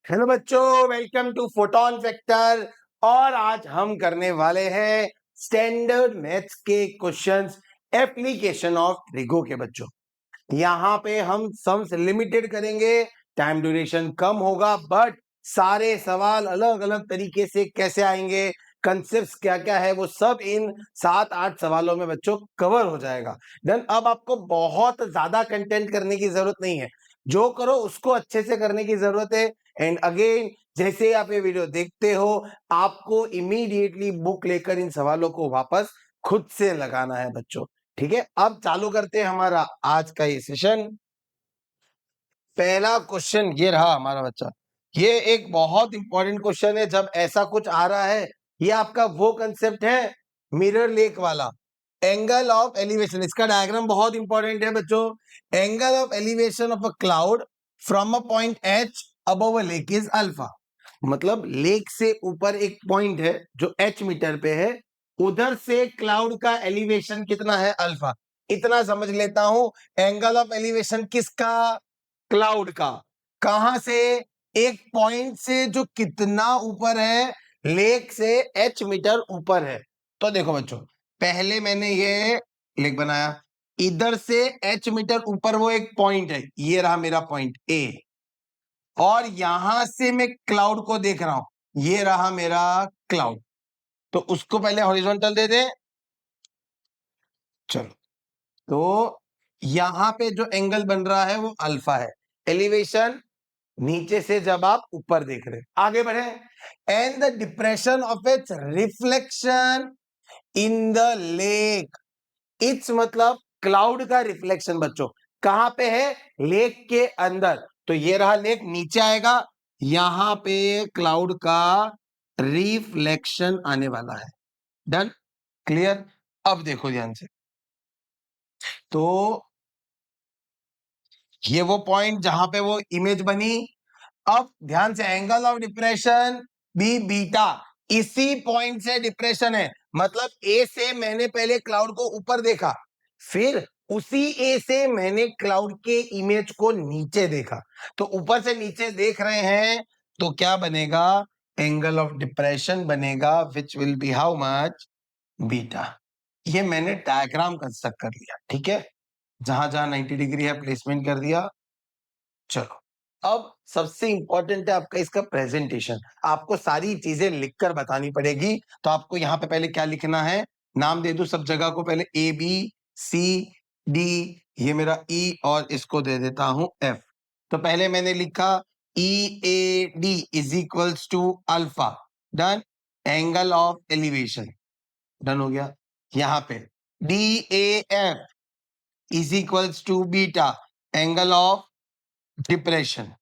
Hello बच्चों, welcome to photon factor. और आज हम करने वाले हैं स्टैंडर्ड मैथ्स के क्वेश्चंस, एप्लीकेशन ऑफ ट्रिगो के बच्चों। यहाँ पे हम सम्स लिमिटेड करेंगे, टाइम ड्यूरेशन कम होगा, बट सारे सवाल अलग अलग तरीके से कैसे आएंगे, कंसेप्ट्स क्या क्या है, वो सब इन 7-8 सवालों में बच्चों कवर हो जाएगा। देन अब आपको बहुत ज्यादा कंटेंट करने की जरूरत नहीं है, जो करो उसको अच्छे से करने की जरूरत है। एंड अगेन, जैसे आप ये वीडियो देखते हो, आपको इमीडिएटली बुक लेकर इन सवालों को वापस खुद से लगाना है बच्चों। ठीक है, अब चालू करते हैं हमारा आज का ये सेशन। पहला क्वेश्चन ये रहा हमारा बच्चा। ये एक बहुत इंपॉर्टेंट क्वेश्चन है। जब ऐसा कुछ आ रहा है, ये आपका वो कंसेप्ट है मिरर लेक वाला, एंगल ऑफ एलिवेशन। इसका डायग्राम बहुत इंपॉर्टेंट है बच्चों। Angle of elevation of a cloud from a point H above a lake is alpha. मतलब लेक से ऊपर एक पॉइंट है जो एच मीटर पे है, उधर से क्लाउड का एलिवेशन कितना है? अल्फा। इतना समझ लेता हूं। एंगल ऑफ एलिवेशन किसका? क्लाउड का। कहां से? एक पॉइंट से जो कितना ऊपर है? लेक से एच मीटर ऊपर है। तो देखो बच्चों, पहले मैंने ये लेक बनाया, इधर से एच मीटर ऊपर वो एक पॉइंट है, ये रहा मेरा पॉइंट ए। और यहां से मैं क्लाउड को देख रहा हूं, ये रहा मेरा क्लाउड। तो उसको पहले हॉरिजॉन्टल दे दे। चलो, तो यहां पे जो एंगल बन रहा है वो अल्फा है। एलिवेशन नीचे से जब आप ऊपर देख रहे, आगे बढ़े। And the depression of its reflection in the lake. It's मतलब क्लाउड का रिफ्लेक्शन बच्चों कहां पे है? लेक के अंदर। तो ये रहा लेक, नीचे आएगा, यहां पे क्लाउड का रिफ्लेक्शन आने वाला है। डन? क्लियर? अब देखो ध्यान से, तो ये वो पॉइंट जहां पे वो इमेज बनी। अब ध्यान से, angle of depression be beta, इसी पॉइंट से डिप्रेशन है। मतलब ए से मैंने पहले क्लाउड को ऊपर देखा, फिर उसी ए से मैंने क्लाउड के इमेज को नीचे देखा। तो ऊपर से नीचे देख रहे हैं, तो क्या बनेगा? एंगल ऑफ डिप्रेशन बनेगा, विच will B how much? Beta. ये मैंने डायग्राम कंस्ट्रक्ट कर लिया। ठीक है, जहां जहां 90 डिग्री है प्लेसमेंट कर दिया। चलो, अब सबसे इंपॉर्टेंट है आपका इसका प्रेजेंटेशन। आपको सारी चीजें लिखकर बतानी पड़ेगी। तो आपको यहाँ पे पहले क्या लिखना है? नाम दे दो सब जगह को, पहले ए बी सी डी, ये मेरा ई, और इसको दे देता हूं एफ। तो पहले मैंने लिखा E A D is equals to alpha. Done? Angle of elevation done हो गया। यहाँ पे D A F is equals to beta, angle of depression.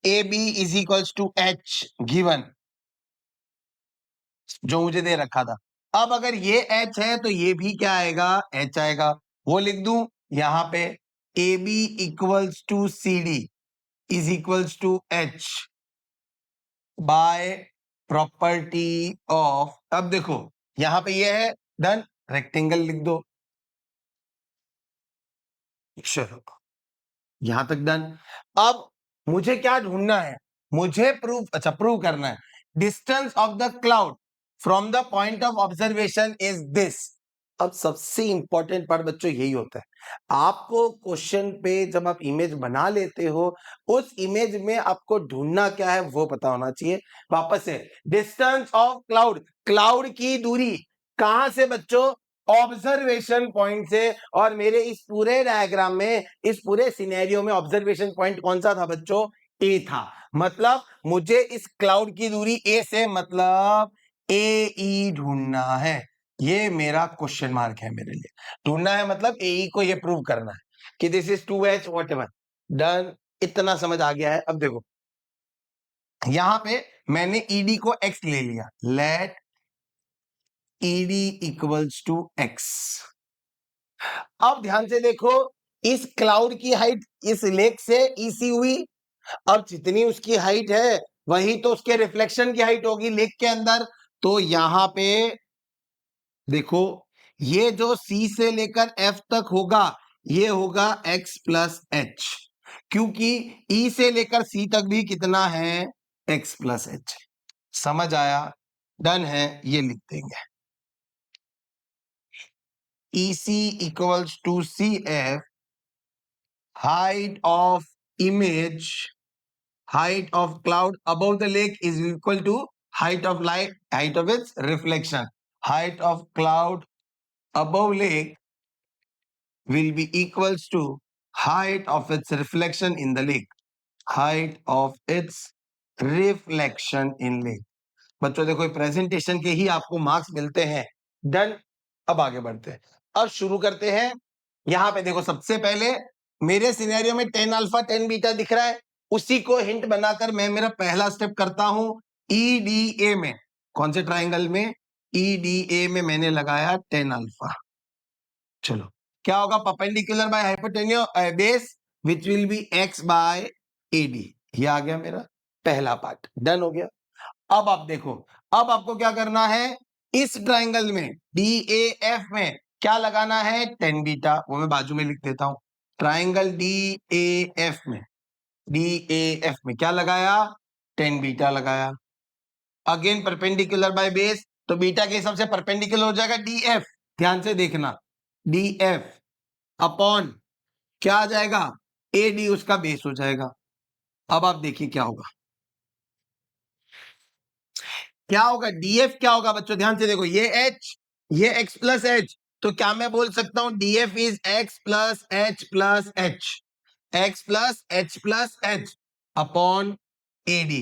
A B is equals to H given, जो मुझे दे रखा था। अब अगर ये एच है तो ये भी क्या आएगा? एच आएगा। वो लिख दूं यहां पे, A B equals to C D is equals to H by property of. अब देखो यहां पे ये है, डन। रेक्टेंगल लिख दो। चलो, यहां तक डन। अब मुझे क्या ढूंढना है? मुझे प्रूव करना है distance of the cloud from the point of observation is this. अब सबसे इंपॉर्टेंट पार्ट बच्चों यही होता है। आपको क्वेश्चन पे जब आप इमेज बना लेते हो, उस इमेज में आपको ढूंढना क्या है वो पता होना चाहिए। वापस से, डिस्टेंस ऑफ क्लाउड, क्लाउड की दूरी कहां से बच्चों? ऑब्जर्वेशन पॉइंट से। और मेरे इस पूरे डायग्राम में, इस पूरे सिनेरियो में ऑब्जर्वेशन पॉइंट कौन सा था बच्चों? ए था। मतलब मुझे इस क्लाउड की दूरी ए से मतलब ए ई ढूंढना है। ये मेरा क्वेश्चन मार्क है मेरे लिए। ढूंढना है मतलब ए ई को ये प्रूव करना है कि this is 2h whatever. Done? इतना समझ आ गया है? अब देखो, यहां पे मैंने ईडी को एक्स ले लिया। Let ED equals to x. अब ध्यान से देखो, इस क्लाउड की हाइट इस लेक से ईसी हुई। अब जितनी उसकी हाइट है वही तो उसके रिफ्लेक्शन की हाइट होगी लेक के अंदर। तो यहां पे देखो, ये जो सी से लेकर एफ तक होगा, ये होगा एक्स प्लस एच, क्योंकि ई से लेकर सी तक भी कितना है, एक्स प्लस एच। समझ आया? डन है, ये लिख देंगे। EC equals to CF, height of image, height of cloud above the lake is equal to height of light, height of its reflection. Height of cloud above lake will be equals to height of its reflection in the lake. Height of its reflection in lake. बच्चों देखो presentation के ही आपको marks मिलते हैं। Done. अब आगे बढ़ते हैं, अब शुरू करते हैं। यहां पे देखो सबसे पहले मेरे सिनेरियो में 10 अल्फा 10 बीटा दिख रहा है, उसी को हिंट बनाकर मैं मेरा पहला स्टेप करता हूं। EDA में, कौन से ट्राइंगल में? EDA में मैंने लगाया 10 अल्फा। चलो क्या होगा? Perpendicular by hypotenuse base which will be x by AD। ये आ गया मेरा पहला पार्ट, डन हो गया। अब आप देखो, अब आपको क्या करना है, इस ट्राइंगल में DAF में क्या लगाना है? 10 बीटा। वो मैं बाजू में लिख देता हूं। ट्राइंगल DAF में क्या लगाया? 10 बीटा लगाया। अगेन परपेंडिकुलर बाय बेस, तो बीटा के हिसाब से परपेंडिकुलर हो जाएगा DF। ध्यान से देखना, DF अपॉन क्या आ जाएगा? AD उसका बेस हो जाएगा। अब आप देखिए क्या होगा, क्या होगा? DF क्या होगा बच्चों? ध्यान से देखो, ये H, ये x प्लस एच, तो क्या मैं बोल सकता हूं DF is x plus H plus H, x plus H upon AD।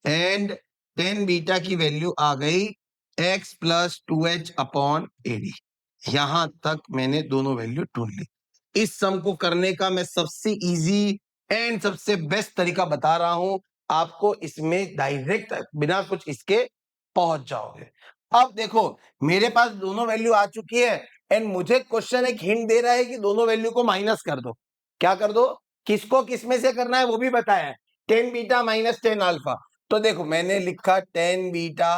And 10 beta की वैल्यू आ गई x plus 2h upon AD। यहां तक मैंने दोनों वैल्यू ढूंढ ली। इस सम को करने का मैं सबसे इजी एंड सबसे बेस्ट तरीका बता रहा हूं आपको, इसमें डायरेक्ट बिना कुछ इसके पहुंच जाओगे। अब देखो मेरे पास दोनों वैल्यू आ चुकी है एंड मुझे क्वेश्चन एक हिंट दे रहा है कि दोनों वैल्यू को माइनस कर दो। क्या कर दो? किसको किसमें से करना है वो भी बताया है, 10 बीटा माइनस 10 अल्फा। तो देखो मैंने लिखा 10 beta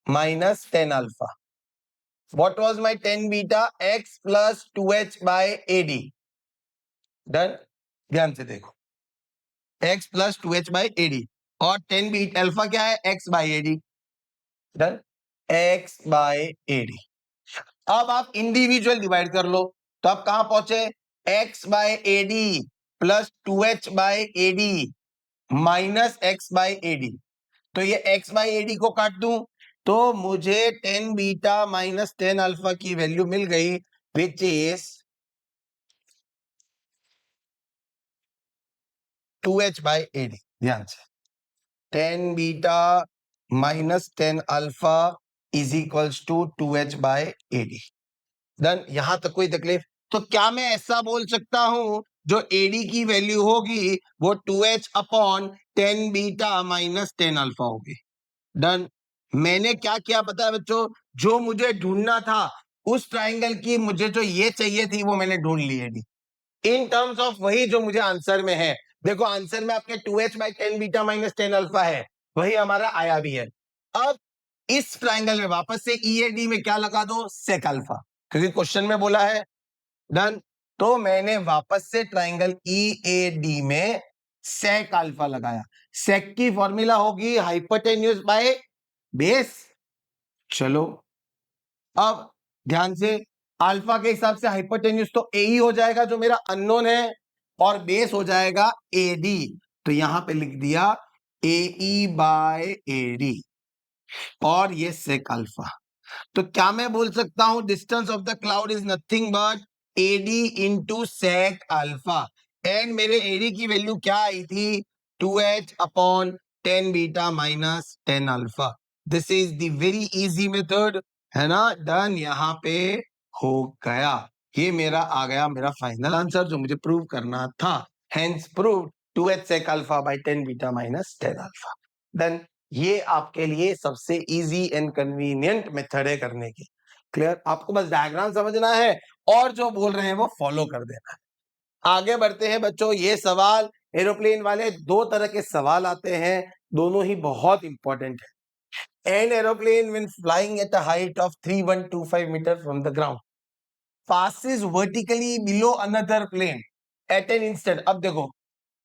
minus 10 alpha. What was my 10 beta? X plus 2h by AD. Done. ध्यान से देखो, x plus 2h by AD और 10 बीटा अल्फा क्या है? x by AD। Done. x by AD। अब आप इंडिविजुअल डिवाइड कर लो, तो आप कहां पहुंचे? x by AD plus 2h by AD minus x by AD। तो ये x by AD को काट दूं तो मुझे 10 बीटा माइनस 10 अल्फा की वैल्यू मिल गई, which is 2h by AD। ध्यान से, 10 beta minus 10 alpha is equals to 2h by AD। Done. यहां तक कोई तकलीफ? तो क्या मैं ऐसा बोल सकता हूं जो AD की वैल्यू होगी वो 2h upon 10 beta minus 10 alpha होगी। डन। मैंने क्या किया पता है बच्चों? जो मुझे ढूंढना था उस ट्राइंगल की, मुझे जो ये चाहिए थी वो मैंने ढूंढ ली है इन टर्म्स ऑफ वही जो मुझे आंसर में है। देखो आंसर में आपके 2h by 10 beta minus 10 alpha है, वही हमारा आया भी है। अब इस ट्राइंगल में वापस से EAD में क्या लगा दो? सेक अल्फा, क्योंकि क्वेश्चन में बोला है। डन। तो मैंने वापस से ट्राइंगल EAD में सेक अल्फा लगाया। सेक की फॉर्मूला होगी हाइपोटेन्यूज बाय बेस। चलो अब ध्यान से, अल्फा के हिसाब से हाइपोटेन्यूज तो ए ही हो जाएगा जो मेरा अननोन है, और बेस हो जाएगा AD। तो यहां पे लिख दिया AE बाय AD और ये सेक अल्फा। तो क्या मैं बोल सकता हूं distance of the cloud is nothing but AD into sec alpha. And मेरे AD की वैल्यू क्या आई थी? 2h upon 10 beta minus 10 alpha. This is the very easy method, है ना? डन। यहां पे हो गया, ये मेरा आ गया मेरा फाइनल आंसर जो मुझे प्रूव करना था। Hence prove 2h sec alpha by 10 beta minus 10 alpha. Done. ये आपके लिए सबसे इजी एंड कन्वीनियंट मेथड है करने की। क्लियर? आपको बस डायग्राम समझना है और जो बोल रहे हैं वो फॉलो कर देना है। आगे बढ़ते हैं बच्चों। ये सवाल एरोप्लेन वाले, दो तरह के सवाल आते हैं, दोनों ही बहुत इंपॉर्टेंट है। An aeroplane when flying at a height of 3125 metre from the ground passes vertically below another plane at an instant। अब देखो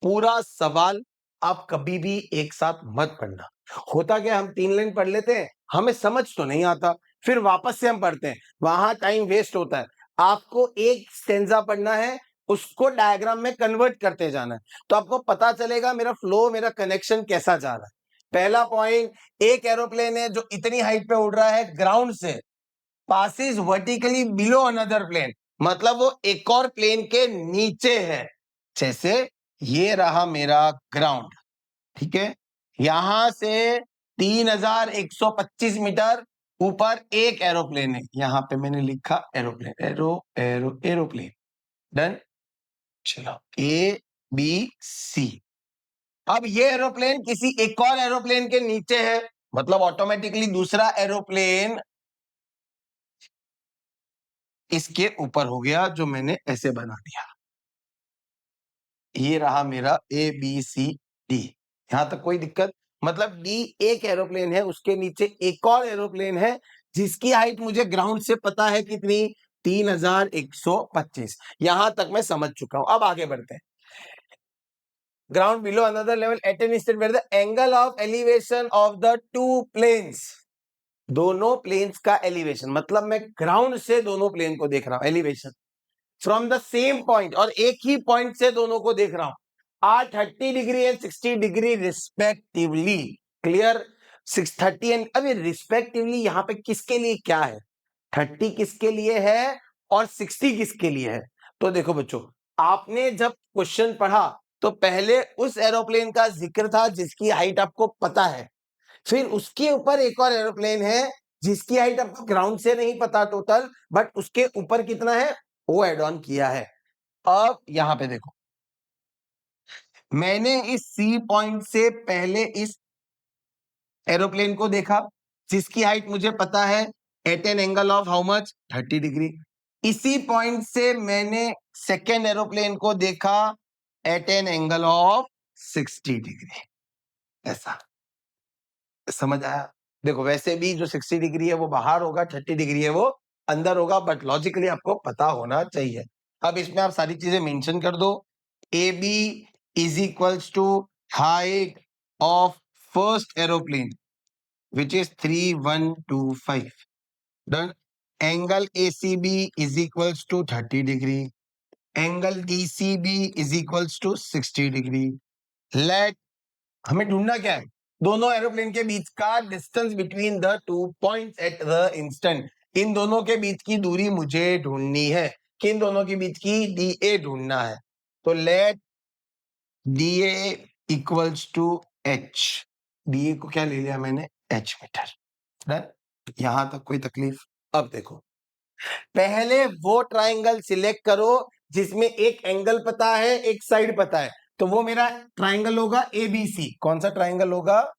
पूरा सवाल आप कभी भी एक साथ मत पढ़ना। होता क्या, हम 3 लाइन पढ़ लेते हैं, हमें समझ तो नहीं आता, फिर वापस से हम पढ़ते हैं, वहां टाइम वेस्ट होता है। आपको एक स्टेंजा पढ़ना है, उसको डायग्राम में कन्वर्ट करते जाना है, तो आपको पता चलेगा मेरा फ्लो, मेरा कनेक्शन कैसा जा रहा है। पहला पॉइंट, एक एरोप्लेन है जो इतनी हाइट पे उड़ रहा है ग्राउंड से, passes vertically below another plane, मतलब वो एक और प्लेन के नीचे है। जैसे ये रहा मेरा ग्राउंड, ठीक है, यहां से 3125 मीटर ऊपर एक एरोप्लेन है, यहां पे मैंने लिखा एरोप्लेन, एरोप्लेन, डन। चलो ए बी सी, अब ये एरोप्लेन किसी एक और एरोप्लेन के नीचे है, मतलब ऑटोमेटिकली दूसरा एरोप्लेन इसके ऊपर हो गया, जो मैंने ऐसे बना दिया। ये रहा मेरा ए बी सी डी, यहां तक कोई दिक्कत? मतलब डी एक एरोप्लेन है, उसके नीचे एक और एरोप्लेन है जिसकी हाइट मुझे ग्राउंड से पता है कितनी, 3125। यहां तक मैं समझ चुका हूं। अब आगे बढ़ते हैं। Ground below another level at an instant where the angle of elevation of the two planes, दोनों प्लेन्स का एलिवेशन, मतलब मैं ग्राउंड से दोनों प्लेन को देख रहा हूं, elevation from the same point, और एक ही पॉइंट से दोनों को देख रहा हूं, are 30 degree and 60 degree respectively. Clear? 630 and, अभी रिस्पेक्टिवली यहां पे किसके लिए क्या है, 30 किसके लिए है और 60 किसके लिए है? तो देखो बच्चों, आपने जब क्वेश्चन पढ़ा तो पहले उस एरोप्लेन का जिक्र था जिसकी हाइट आपको पता है, फिर उसके ऊपर एक और एरोप्लेन है जिसकी हाइट आपको ग्राउंड से नहीं पता टोटल, बट उसके ऊपर कितना है वो एड ऑन किया है। अब यहां पे देखो, मैंने इस सी पॉइंट से पहले इस एरोप्लेन को देखा जिसकी हाइट मुझे पता है at an angle of how much, 30 degree. इसी पॉइंट से मैंने सेकेंड एरोप्लेन को देखा at an angle of 60 degree. ऐसा समझ आया? देखो वैसे भी जो 60 डिग्री है वो बाहर होगा, 30 डिग्री है वो अंदर होगा, बट लॉजिकली आपको पता होना चाहिए। अब इसमें आप सारी चीजें मेंशन कर दो। A B is equals to height of first aeroplane which is 3125, done. Angle A C B is equals to 30 degree, angle D C B is equals to 60 degree. Let, हमें ढूंढना क्या है, दोनों एरोप्लेन के बीच का distance between the two points at the instant, इन दोनों के बीच की दूरी मुझे ढूंढनी है। किन दोनों के बीच की? डी ए ढूंढना है। तो let D A equals to H, D A को क्या ले लिया मैंने, एच मीटर। यहां तक कोई तकलीफ? अब देखो, पहले वो ट्राइंगल सिलेक्ट करो जिसमें एक एंगल पता है एक साइड पता है, तो वो मेरा ट्राइंगल होगा ए बी सी। कौन सा ट्राइंगल होगा?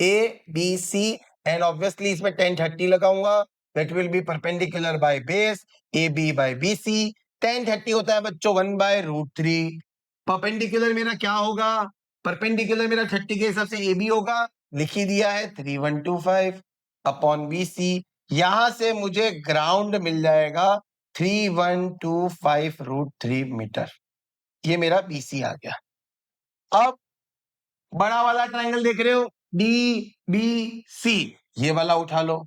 A B C. And obviously इसमें 1030 लगाऊंगा, that will be perpendicular by base A B by B C. 1030 होता है बच्चों 1/√3। परपेंडिकुलर मेरा क्या होगा? परपेंडिकुलर मेरा 30 के हिसाब से ए बी होगा, लिख ही दिया है 3125 अपॉन बी सी। यहां से मुझे ग्राउंड मिल जाएगा 3125√3 मीटर। ये मेरा बीसी आ गया। अब बड़ा वाला ट्रायंगल देख रहे हो, डी बी सी, ये वाला उठा लो।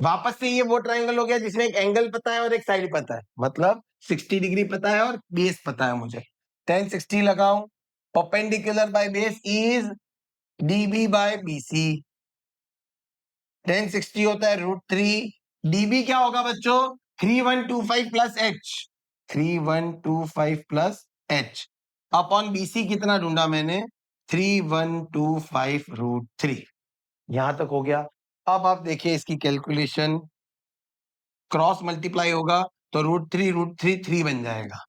वापस से ये वो ट्रायंगल हो गया जिसमें एक एंगल पता है और एक साइड पता है, मतलब 60 डिग्री पता है और बेस पता है मुझे। 1060 लगाऊं, perpendicular by base is DB by BC. 1060 होता है √3। डीबी क्या होगा बच्चों? 3125 plus H, 3125 plus H upon BC कितना ढूंढा मैंने? 3125√3। यहां तक हो गया। अब आप देखिए इसकी कैलकुलेशन, क्रॉस मल्टीप्लाई होगा तो √3 3 बन जाएगा,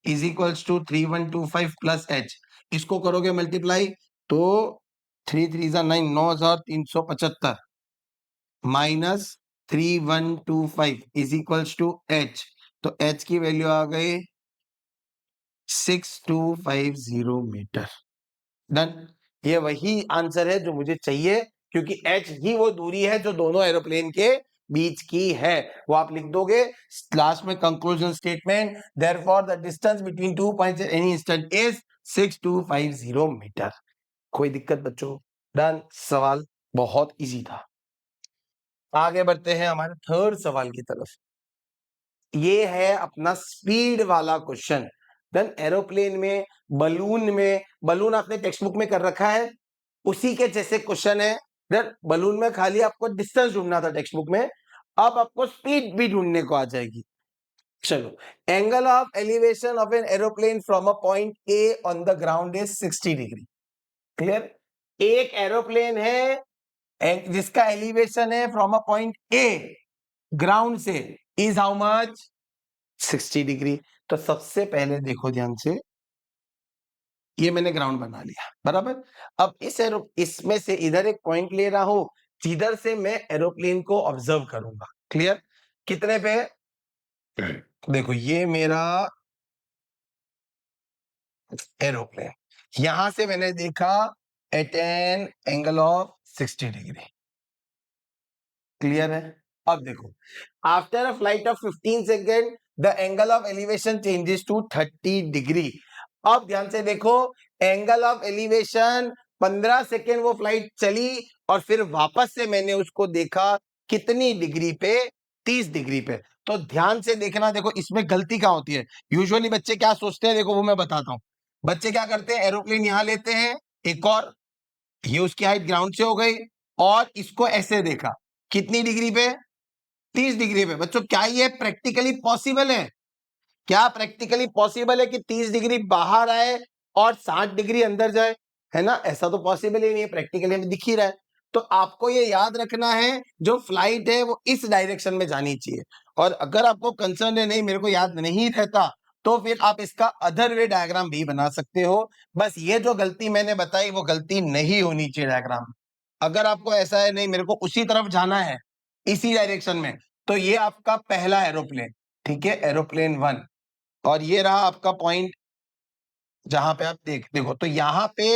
is equals to 3125 plus H. इसको करोगे मल्टीप्लाई तो 3 3 9, 9375 minus 3125 is equals to H, तो एच की वैल्यू आ गई 6250 मीटर। डन। ये वही आंसर है जो मुझे चाहिए, क्योंकि एच ही वो दूरी है जो दोनों एरोप्लेन के बीच की है, वो आप लिख दोगे लास्ट में conclusion statement, therefore the distance between 2 points at any instant is 6250 metre. कोई दिक्कत बच्चों? डन। सवाल बहुत इजी था। आगे बढ़ते हैं हमारे थर्ड सवाल की तरफ। ये है अपना स्पीड वाला क्वेश्चन। देन एरोप्लेन में, बलून आपने टेक्स्ट बुक में कर रखा है, उसी के जैसे क्वेश्चन है। देन बलून में खाली आपको डिस्टेंस ढूंढना था टेक्स्ट बुक में, अब आपको स्पीड भी ढूंढने को आ जाएगी। चलो, angle of elevation of an aeroplane from a point A on the ground is 60 degree. Clear? एक एरोप्लेन है जिसका एलिवेशन है from a point A ground से, इज हाउ मच? 60 डिग्री। तो सबसे पहले देखो ध्यान से, ये मैंने ग्राउंड बना लिया, बराबर। अब इसमें से इधर एक पॉइंट ले रहा हूं, जिधर से मैं एरोप्लेन को ऑब्जर्व करूंगा। क्लियर? कितने पे? देखो, ये मेरा एरोप्लेन, यहां से मैंने देखा at an angle of 60 degree. Clear है? अब देखो, after a flight of 15 second the angle of elevation changes to 30 degree. अब ध्यान से देखो, एंगल ऑफ एलिवेशन 15 सेकेंड वो फ्लाइट चली और फिर वापस से मैंने उसको देखा कितनी डिग्री पे? 30 डिग्री पे। तो ध्यान से देखना, देखो इसमें गलती क्या होती है। यूजुअली बच्चे क्या सोचते हैं, देखो वो मैं बताता हूं। बच्चे क्या करते हैं, एरोप्लेन यहां लेते हैं एक और, ये उसकी हाइट ग्राउंड से हो गई, और इसको ऐसे देखा कितनी डिग्री पे? 30 डिग्री पे। बच्चों, क्या ये प्रैक्टिकली पॉसिबल है? क्या प्रैक्टिकली पॉसिबल है कि 30 डिग्री बाहर आए और 60 डिग्री अंदर जाए? है ना, ऐसा तो पॉसिबल ही नहीं है, प्रैक्टिकली हमें दिख ही रहा है। तो आपको ये याद रखना है, जो फ्लाइट है वो इस डायरेक्शन में जानी चाहिए। और अगर आपको कंसर्न है नहीं मेरे को याद नहीं रहता, तो फिर आप इसका अदर वे डायग्राम भी बना सकते हो। बस ये जो गलती मैंने बताई वो गलती नहीं होनी चाहिए डायग्राम में। अगर आपको ऐसा है नहीं मेरे को उसी तरफ जाना है, इसी डायरेक्शन में, तो ये आपका पहला एरोप्लेन, ठीक है, एरोप्लेन 1। और ये रहा आपका पॉइंट जहां पे आप देखो, तो यहां पे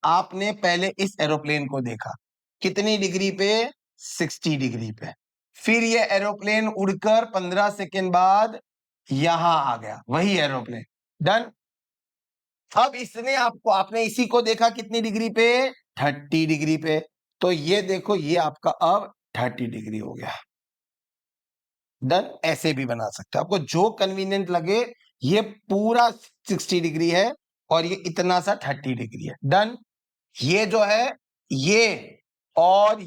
आपने पहले इस एरोप्लेन को देखा कितनी डिग्री पे? 60 डिग्री पे। फिर ये एरोप्लेन उड़कर 15 सेकेंड बाद यहां आ गया, वही एरोप्लेन। डन। अब इसने आपने इसी को देखा कितनी डिग्री पे? 30 डिग्री पे। तो ये देखो, ये आपका अब 30 डिग्री हो गया। डन। ऐसे भी बना सकते हो, आपको जो कन्वीनियंट लगे। ये पूरा 60 डिग्री है और ये इतना सा 30 डिग्री है। डन। ये जो है, ये और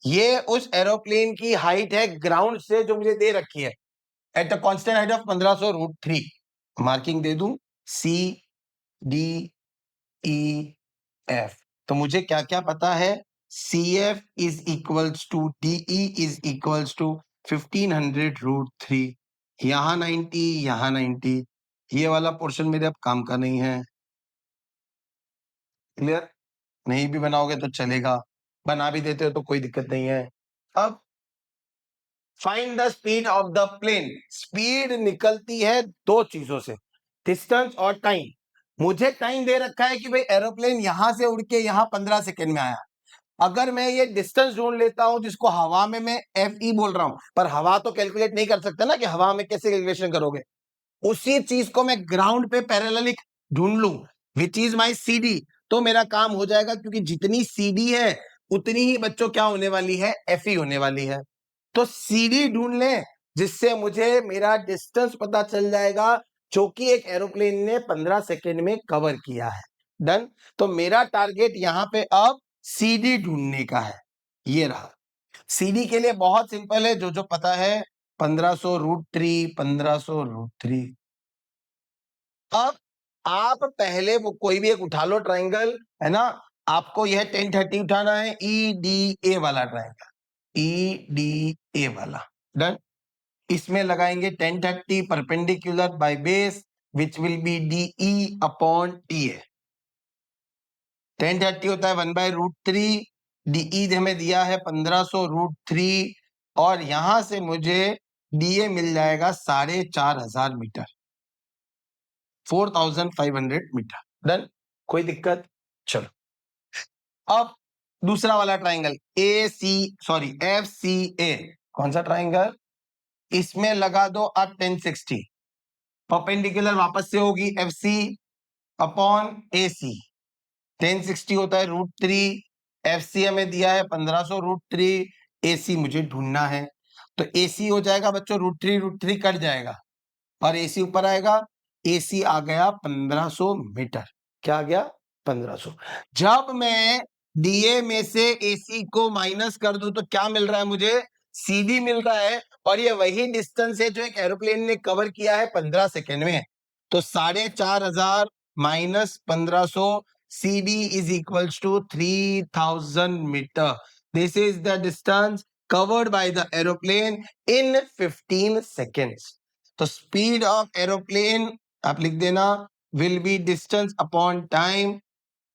ये उस एरोप्लेन की हाइट है ग्राउंड से जो मुझे दे रखी है, at a constant height of 1500√3। Marking दे दूं, सी डी ई एफ। तो मुझे क्या क्या पता है? C F is equals to DE is equals to 1500√3। यहां 90, यहां 90। ये वाला पोर्शन मेरे अब काम का नहीं है। क्लियर? नहीं भी बनाओगे तो चलेगा, बना भी देते हो तो कोई दिक्कत नहीं है। अब find the speed of the plane. Speed निकलती है दो चीजों से, डिस्टेंस और टाइम। मुझे टाइम दे रखा है कि भाई एरोप्लेन यहां से उड़ के यहां 15 सेकेंड में आया। अगर मैं ये डिस्टेंस ढूंढ लेता हूं, जिसको हवा में मैं एफ ई बोल रहा हूं, पर हवा तो कैलकुलेट नहीं कर सकता ना, कि हवा में कैसे कैलकुलेशन करोगे। उसी चीज को मैं ग्राउंड पे पैरेलल ढूंढ लूं, which is my C D, तो मेरा काम हो जाएगा। क्योंकि जितनी सी डी है उतनी ही बच्चों क्या होने वाली है? एफ ई होने वाली है। तो सी डी ढूंढ लें, जिससे मुझे मेरा डिस्टेंस पता चल जाएगा, जो कि एक एरोप्लेन ने 15 सेकेंड में कवर किया है। डन। तो मेरा टारगेट यहां पे अब सी डी ढूंढने का है। ये रहा। सी डी के लिए बहुत सिंपल है, जो जो पता है, 1500√3, 1500√3। अब आप पहले वो कोई भी एक उठा लो ट्राइंगल, है ना। आपको यह 1030 उठाना है, ई डी ए वाला ट्राइंगल, ई डी ए वाला। डन। इसमें लगाएंगे 1030 perpendicular by base, which will B D E upon T A. 1030 होता है 1/√3, डी हमें दिया है 1500√3, और यहां से मुझे डीए मिल जाएगा 4500 मीटर, 4500 मीटर। डन। कोई दिक्कत? चलो, अब दूसरा वाला triangle A C, sorry F C A, कौन सा ट्राइंगल? इसमें लगा दो अब 1060, परपेंडिकुलर वापस से होगी FC अपॉन AC। 1060 होता है √3, FC हमें दिया है 1500 √3, AC मुझे ढूंढना है, तो AC हो जाएगा बच्चों √3 कट जाएगा और AC ऊपर आएगा, AC आ गया 1500 मीटर। क्या आ गया? 1500। जब मैं DA में से AC को माइनस कर दूं तो क्या मिल रहा है मुझे? CD मिल रहा है, और ये वही डिस्टेंस है जो एक एरोप्लेन ने कवर किया है 15 सेकेंड में। तो 4500 minus 1500, CD is equals to 3000 meter. This is the distance covered by the aeroplane in 15 seconds. तो स्पीड ऑफ एरोप्लेन आप लिख देना will be distance upon time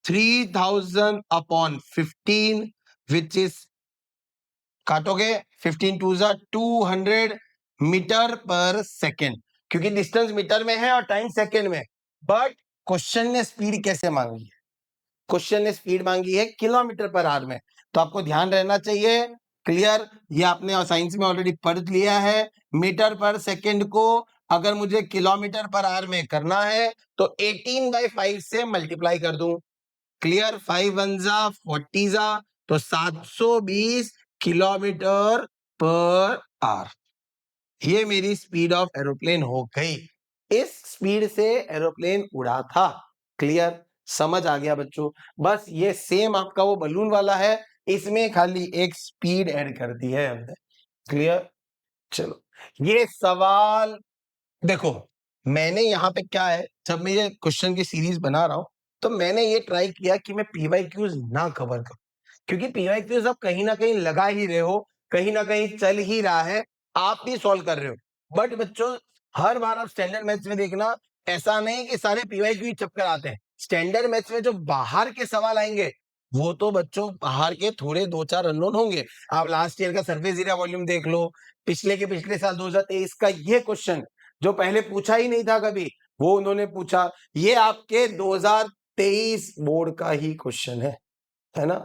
3000 upon 15, which is काटोगे 15 टू 200 मीटर पर सेकेंड, क्योंकि distance meter में है और टाइम सेकेंड में। बट क्वेश्चन ने स्पीड कैसे मांगी है? क्वेश्चन ने स्पीड मांगी है किलोमीटर पर आवर में। तो आपको ध्यान रहना चाहिए, क्लियर, ये आपने साइंस में ऑलरेडी पढ़ लिया है। मीटर पर सेकंड को अगर मुझे किलोमीटर पर आवर में करना है तो 18/5 से मल्टीप्लाई कर दूं। क्लियर, 5 1 जा 40 जा, तो 720 किलोमीटर पर आवर, ये मेरी स्पीड ऑफ एरोप्लेन हो गई। इस स्पीड से एरोप्लेन उड़ा था। क्लियर, समझ आ गया बच्चों? बस ये सेम आपका वो बलून वाला है, इसमें खाली एक स्पीड ऐड कर दी है हमने। क्लियर, चलो ये सवाल देखो, मैंने यहाँ पे क्या है, जब मैं ये क्वेश्चन की सीरीज बना रहा हूं तो मैंने ये ट्राई किया कि मैं PYQs ना कवर करूं, क्योंकि PYQs आप कहीं ना कहीं लगा ही रहे हो, कहीं ना कहीं चल ही रहा है, आप भी सॉल्व कर रहे हो। बट बच्चों हर बार आप स्टैंडर्ड मैथ्स में देखना, ऐसा नहीं कि सारे PYQ चक्कर आते हैं। स्टैंडर्ड मैथ्स में जो बाहर के सवाल आएंगे वो तो बच्चों बाहर के थोड़े 2-4 अननोन होंगे। आप लास्ट ईयर का सरफेस एरिया वॉल्यूम देख लो, पिछले के पिछले साल 2023 का ये क्वेश्चन जो पहले पूछा ही नहीं था कभी, वो उन्होंने पूछा। ये आपके 2023 बोर्ड का ही क्वेश्चन है ना?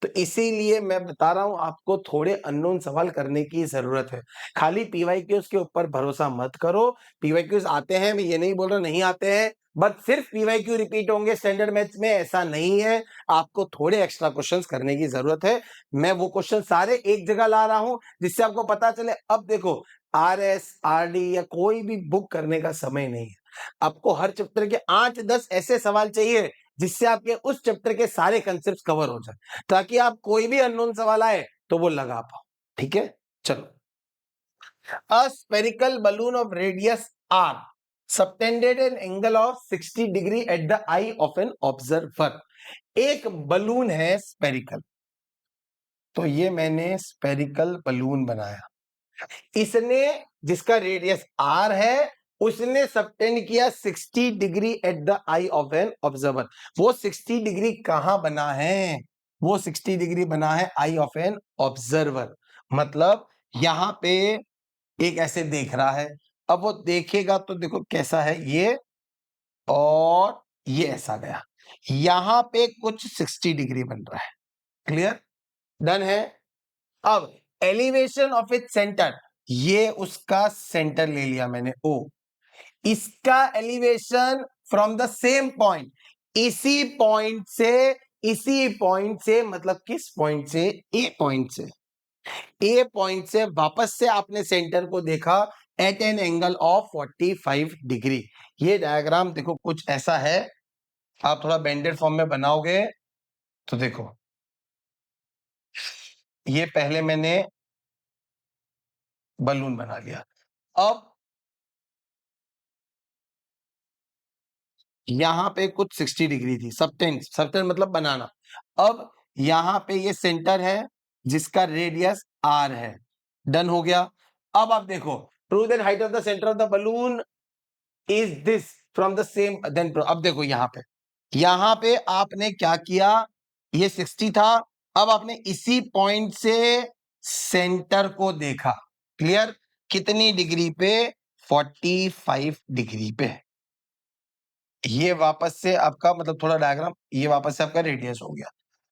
तो इसीलिए मैं बता रहा हूं आपको, थोड़े अननोन सवाल करने की जरूरत है। खाली PYQs के ऊपर भरोसा मत करो। PYQs आते हैं, मैं ये नहीं बोल रहा नहीं आते हैं, बट सिर्फ PYQ रिपीट होंगे स्टैंडर्ड मैथ्स में, ऐसा नहीं है। आपको थोड़े एक्स्ट्रा क्वेश्चंस करने की जरूरत है। मैं वो क्वेश्चन सारे एक जगह ला रहा हूं जिससे आपको पता चले। अब देखो, RS RD या कोई भी बुक करने का समय नहीं है। आपको हर चैप्टर के 8-10 ऐसे सवाल चाहिए जिससे आपके उस चैप्टर के सारे कंसेप्ट कवर हो जाए, ताकि आप कोई भी अननोन सवाल आए तो वो लगा पाओ। ठीक है, चलो। A spherical balloon of radius r subtended an angle of 60 degree at the eye of an observer. एक बलून है स्पेरिकल, तो ये मैंने स्पेरिकल बलून बनाया। इसने, जिसका रेडियस r है, उसने सबटेंड किया 60 degree at the I of an observer. वो 60 डिग्री कहां बना है? वो 60 डिग्री बना है आई ऑफ एन ऑब्जर्वर। मतलब यहां पे एक ऐसे देख रहा है, अब वो देखेगा तो देखो कैसा है ये, और ये ऐसा गया, यहां पे कुछ 60 डिग्री बन रहा है। क्लियर, डन है। अब एलिवेशन ऑफ इट सेंटर, ये उसका सेंटर ले लिया मैंने O, इसका elevation from the same point, इसी पॉइंट से मतलब किस पॉइंट से? ए पॉइंट से वापस से आपने सेंटर को देखा at an angle of 45 degree. ये डायग्राम देखो कुछ ऐसा है, आप थोड़ा बेंडेड फॉर्म में बनाओगे तो देखो, ये पहले मैंने बलून बना लिया। अब यहां पे कुछ 60 डिग्री थी, सबटेंड मतलब बनाना। अब यहां पे ये सेंटर है जिसका रेडियस r है, डन हो गया। अब आप देखो, true then height of the centre of the balloon is this from the same, then अब देखो यहां पे आपने क्या किया, ये 60 था, अब आपने इसी पॉइंट से सेंटर को देखा। क्लियर, कितनी डिग्री पे? 45 डिग्री पे। ये वापस से आपका मतलब थोड़ा डायग्राम, ये वापस से आपका रेडियस हो गया।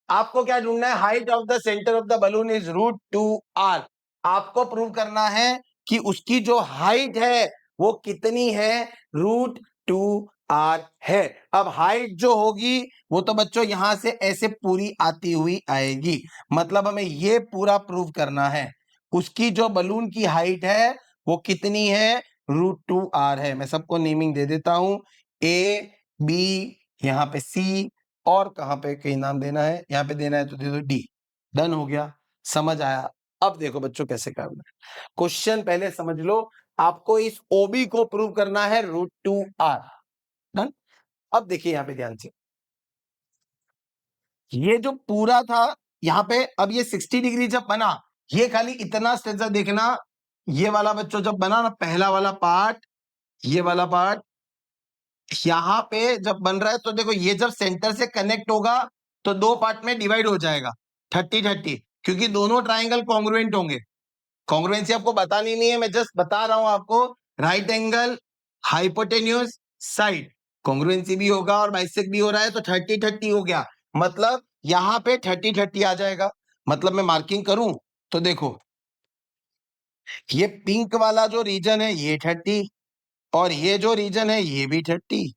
आपको क्या ढूंढना है? Height of the centre of the balloon is √2r। आपको प्रूव करना है कि उसकी जो हाइट है वो कितनी है, √2r है। अब हाइट जो होगी वो तो बच्चों यहां से ऐसे पूरी आती हुई आएगी, मतलब हमें ये पूरा प्रूव करना है उसकी जो बलून की हाइट है वो कितनी है, √2r है। मैं सबको नेमिंग दे देता हूं, ए बी, यहाँ पे सी, और कहां पे कहीं नाम देना है, यहाँ पे देना है तो दे दो डी। डन हो गया, समझ आया। अब देखो बच्चों कैसे करना है, क्वेश्चन पहले समझ लो। आपको इस ओबी को प्रूव करना है √2r। डन। अब देखिए यहाँ पे ध्यान से, ये जो पूरा था यहाँ पे, अब ये 60 डिग्री जब बना, ये खाली इतना स्ट्रेचर देखना, ये वाला बच्चों जब बना ना, पहला वाला पार्ट, ये वाला पार्ट यहाँ पे जब बन रहा है तो देखो ये जब सेंटर से कनेक्ट होगा तो दो पार्ट में डिवाइड हो जाएगा 30-30, क्योंकि दोनों ट्राइंगल कॉन्ग्रुएंट होंगे। कॉन्ग्रुएंसी आपको बतानी नहीं है, मैं जस्ट बता रहा हूं आपको। Right angle, hypotenuse, side, congruency भी होगा और बाइसेक्ट भी हो रहा है तो 30-30 हो गया, मतलब यहां पे 30-30 आ जाएगा। मतलब मैं मार्किंग करूं तो देखो ये पिंक वाला जो रीजन है ये 30, और ये जो रीजन है ये भी 30,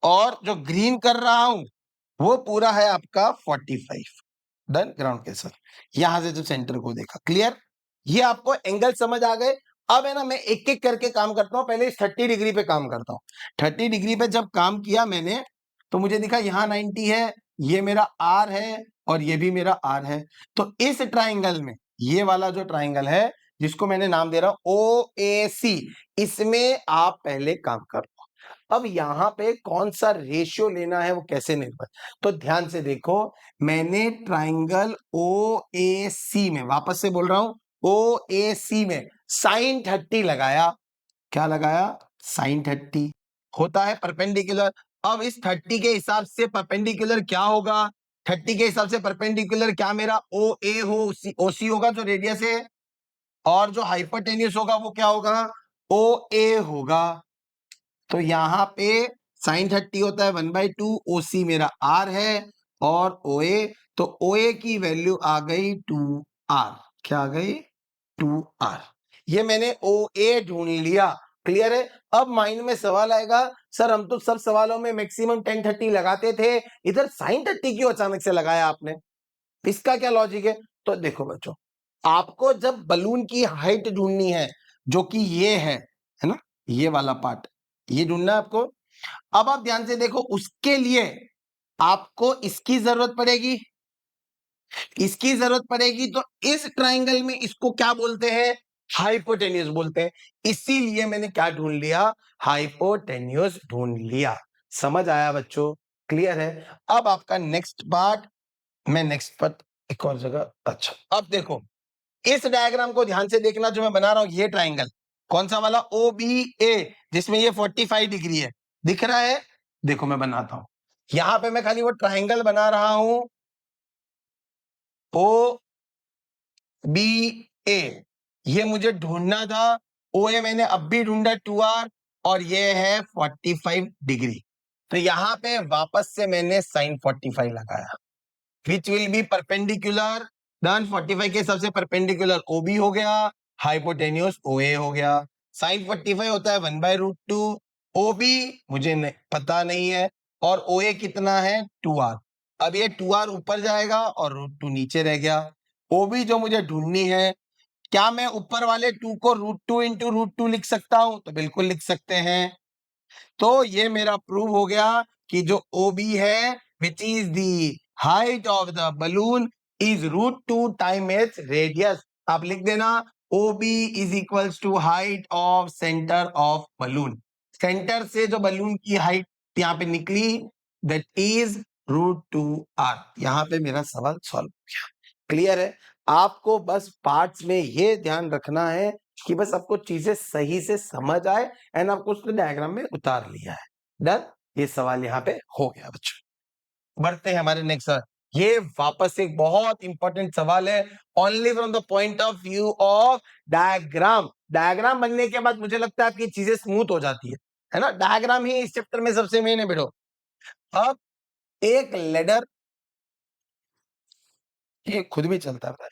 और जो ग्रीन कर रहा हूं वो पूरा है आपका 45। डन। ग्राउंड के साथ यहां से जब सेंटर को देखा, क्लियर, ये आपको एंगल समझ आ गए। अब है ना, मैं एक एक करके काम करता हूं, पहले इस 30 डिग्री पे काम करता हूं। 30 डिग्री पे जब काम किया मैंने तो मुझे दिखा यहाँ 90 है, ये मेरा आर है और ये भी मेरा आर है। तो इस ट्राइंगल में, ये वाला जो ट्राइंगल है जिसको मैंने नाम दे रहा हूं OAC, इसमें आप पहले काम करो। अब यहां पे कौन सा रेशियो लेना है वो कैसे निर्भर, तो ध्यान से देखो, मैंने ट्राइंगल OAC में, वापस से बोल रहा हूं, OAC में sin 30 लगाया। क्या लगाया, sin 30 होता है परपेंडिकुलर। अब इस 30 के हिसाब से परपेंडिकुलर क्या होगा, 30 के हिसाब से परपेंडिकुलर क्या मेरा OA हो, OC होगा जो रेडियस है, और जो हाइपोटेन्यूस होगा वो क्या होगा, OA होगा। तो यहां पे sin 30 होता है 1/2, OC मेरा R है और OA, तो OA की वैल्यू आ गई 2R। क्या आ गई, 2R। ये मैंने OA ढूंढ लिया, क्लियर है। अब माइंड में सवाल आएगा, सर हम तो सब सवालों में मैक्सिमम 10-30 लगाते थे, इधर sin 30 क्यों अचानक से लगाया आपने, इसका क्या लॉजिक है। तो देखो बच्चों, आपको जब बलून की हाइट ढूंढनी है जो कि ये है ना, ये वाला पार्ट, ये ढूंढना है आपको। अब आप ध्यान से देखो, उसके लिए आपको इसकी जरूरत पड़ेगी, इसकी जरूरत पड़ेगी, तो इस ट्राइंगल में इसको क्या बोलते हैं, हाइपोटेन्यूस बोलते हैं। इसीलिए मैंने क्या ढूंढ लिया, हाइपोटेन्यूस ढूंढ लिया। समझ आया बच्चों, क्लियर है। अब आपका नेक्स्ट पार्ट, मैं नेक्स्ट पार्ट एक और जगह, अच्छा अब देखो इस डायग्राम को ध्यान से देखना जो मैं बना रहा हूं, ये ट्राइंगल कौन सा वाला, OBA, जिसमें ये 45 डिग्री है, दिख रहा है। देखो मैं बनाता हूं, यहां पे मैं खाली वो ट्राइंगल बना रहा हूं OBA, ये मुझे ढूंढना था। OA मैंने अब भी ढूंढा 2R, और ये है 45 डिग्री। तो यहां पे वापस से मैंने sin 45 लगाया, विच विल बी परपेंडिकुलर। डन। 45 के हिसाब से परपेंडिकुलर OB हो गया, हाइपोटेन्यूस OA हो गया। sin 45 होता है 1/√2, OB मुझे पता नहीं है, और OA कितना है 2R। अब ये 2R ऊपर जाएगा और √2 नीचे रह गया। OB जो मुझे ढूंढनी है, क्या मैं ऊपर वाले 2 को √2 इंटू √2 लिख सकता हूं, तो बिल्कुल लिख सकते हैं। तो ये मेरा प्रूव हो गया कि जो OB है, which is the height of the balloon, is √2 time its radius. आप लिख देना, OB is equals to height of centre of balloon. Centre से जो बलून की हाइट यहाँ पे निकली, दैट इज √2R। यहाँ पे मेरा सवाल सॉल्व हो गया, क्लियर है। आपको बस पार्ट्स में ये ध्यान रखना है कि बस आपको चीजें सही से समझ आए, एंड आपको उसको डायग्राम में उतार लिया है। डन। ये सवाल यहाँ पे हो गया बच्चों। बढ़ते हैं हमारे नेक्स्ट सवाल। ये वापस एक बहुत इंपॉर्टेंट सवाल है, only from the point of view of diagram. Diagram बनने के बाद मुझे लगता है आपकी चीजें स्मूथ हो जाती है ना। डायग्राम ही इस चैप्टर में सबसे मेन है बेटो। अब एक लेडर, ये खुद भी चलता है,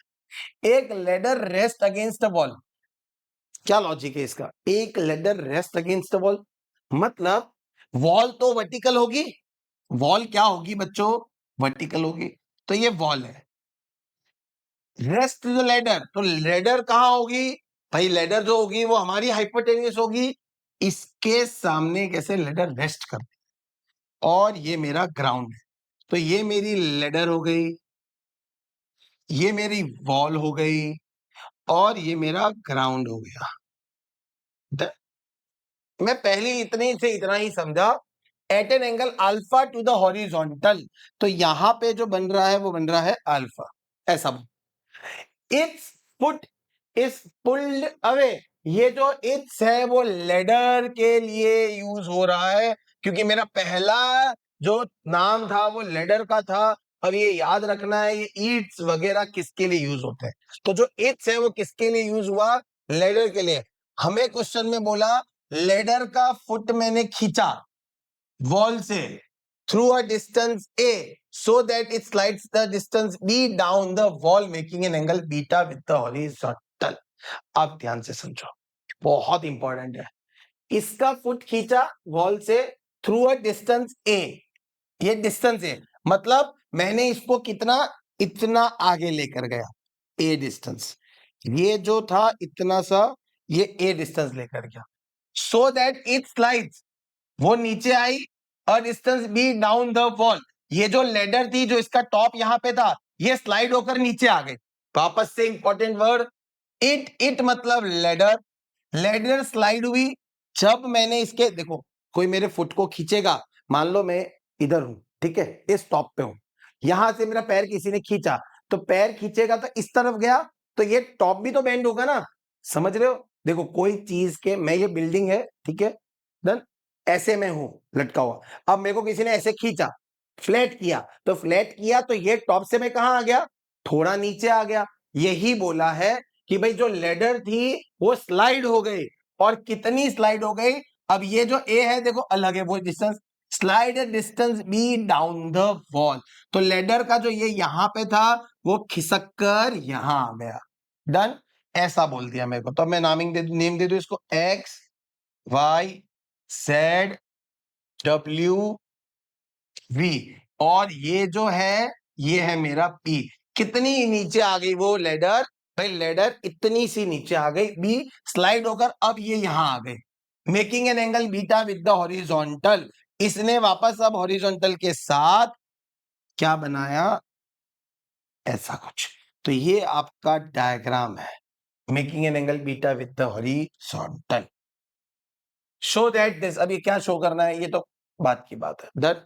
एक ladder rest against a wall, क्या लॉजिक है इसका? एक ladder rest against a wall मतलब वॉल तो वर्टिकल होगी, वॉल क्या होगी बच्चों? वर्टिकल होगी, तो ये वॉल है। रेस्ट द लेडर, तो लेडर कहां होगी भाई? लेडर जो होगी वो हमारी हाइपोटेन्यूस होगी, इसके सामने कैसे लेडर रेस्ट कर, और ये मेरा ग्राउंड है, तो ये मेरी लेडर हो गई, ये मेरी वॉल हो गई, और ये मेरा ग्राउंड हो गया। मैं पहले इतने से इतना ही समझा, at an angle alpha to the horizontal, तो यहां पे जो बन रहा है वो बन रहा है अल्फा, ऐसा। It's foot is pulled away, ये जो इट्स है वो लेडर के लिए यूज हो रहा है, क्योंकि मेरा पहला जो नाम था वो लेडर का था। अब ये याद रखना है, ये ईट्स वगैरह किसके लिए यूज होते हैं, तो जो इट्स है वो किसके लिए यूज हुआ? लेडर के लिए। हमें क्वेश्चन में बोला लेडर का फुट मैंने खींचा वॉल से through a distance a so that it slides the distance b down the wall making an angle beta with the horizontal। अब ध्यान से समझो, बहुत इंपॉर्टेंट है। इसका फुट खींचा वॉल से थ्रू अ डिस्टेंस a, ये डिस्टेंस है मतलब मैंने इसको कितना, इतना आगे लेकर गया, a डिस्टेंस, ये जो था इतना सा, ये a डिस्टेंस लेकर गया, सो दैट इट स्लाइड्स, वो नीचे आई, और distance be down the wall, ये जो लेडर थी जो इसका टॉप यहां पे था, ये स्लाइड होकर नीचे आ गई। वापस से इंपॉर्टेंट वर्ड, इट मतलब लेडर, लेडर स्लाइड हुई। जब मैंने इसके, देखो कोई मेरे फुट को खींचेगा, मान लो मैं इधर हूं, ठीक है, इस टॉप पे हूं, यहां से मेरा पैर किसी ने खींचा, तो पैर खींचेगा तो इस तरफ गया, तो ये टॉप भी तो बेंड होगा ना, समझ रहे हो? देखो कोई चीज के, मैं, ये बिल्डिंग है, ठीक है, डन, ऐसे में हूं लटका हुआ, अब मेरे को किसी ने ऐसे खींचा, फ्लैट किया, तो फ्लैट किया तो ये टॉप से मैं कहां आ गया? थोड़ा नीचे आ गया। यही बोला है कि भाई जो लेडर थी वो स्लाइड हो गई, और कितनी स्लाइड हो गई? अब ये जो ए है देखो अलग है, वो distance, slide distance be down the wall, तो लेडर का जो ये यहां पे था वो खिसक कर यहां आ गया। डन, ऐसा बोल दिया मेरे को, तो मैं नेम दे दू इसको X Y Z W V, और ये जो है ये है मेरा पी। कितनी नीचे आ गई वो लेडर? भाई लेडर इतनी सी नीचे आ गई, बी स्लाइड होकर अब ये यहां आ गई, making an angle beta with the horizontal. इसने वापस अब हॉरिजॉन्टल के साथ क्या बनाया? ऐसा कुछ। तो ये आपका डायग्राम है, making an angle beta with the horizontal, show that this. अब ये क्या शो करना है, ये तो बात की बात है डन,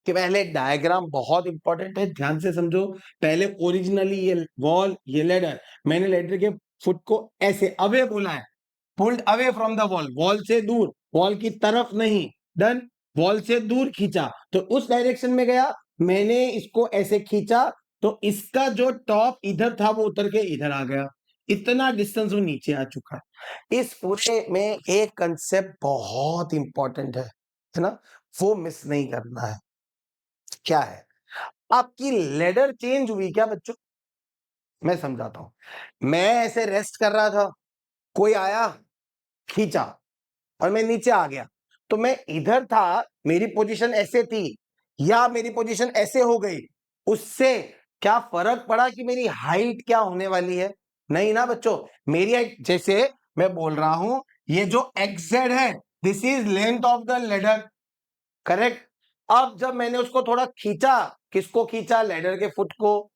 कि पहले डायग्राम बहुत इंपॉर्टेंट है, ध्यान से समझो। पहले ओरिजिनली ये वॉल, ये लेडर, मैंने लेडर के फुट को ऐसे अवे बोला है, pulled away from the wall, wall से दूर, वॉल की तरफ नहीं, डन, वॉल से दूर खींचा तो उस डायरेक्शन में गया, मैंने इसको ऐसे खींचा तो इसका जो टॉप इधर था वो उतर के इधर आ गया, इतना डिस्टेंस वो नीचे आ चुका है। इस पूरे में एक कंसेप्ट बहुत इंपॉर्टेंट है ना, वो मिस नहीं करना है। क्या है? आपकी लेडर चेंज हुई क्या बच्चों? मैं समझाता हूं। मैं ऐसे रेस्ट कर रहा था, कोई आया, खींचा, और मैं नीचे आ गया, तो मैं इधर था, मेरी पोजीशन ऐसे थी, या मेरी पोजीशन ऐसे हो गई, उससे क्या फर्क पड़ा कि मेरी हाइट क्या होने वाली है? नहीं ना बच्चों, मेरी हाइट, जैसे मैं बोल रहा हूं, ये जो एक्सेड है, this is length of the ladder, correct. अब जब मैंने उसको थोड़ा खींचा, किसको खींचा? लेडर के फुट को,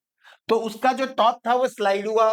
तो उसका जो टॉप था वो स्लाइड हुआ,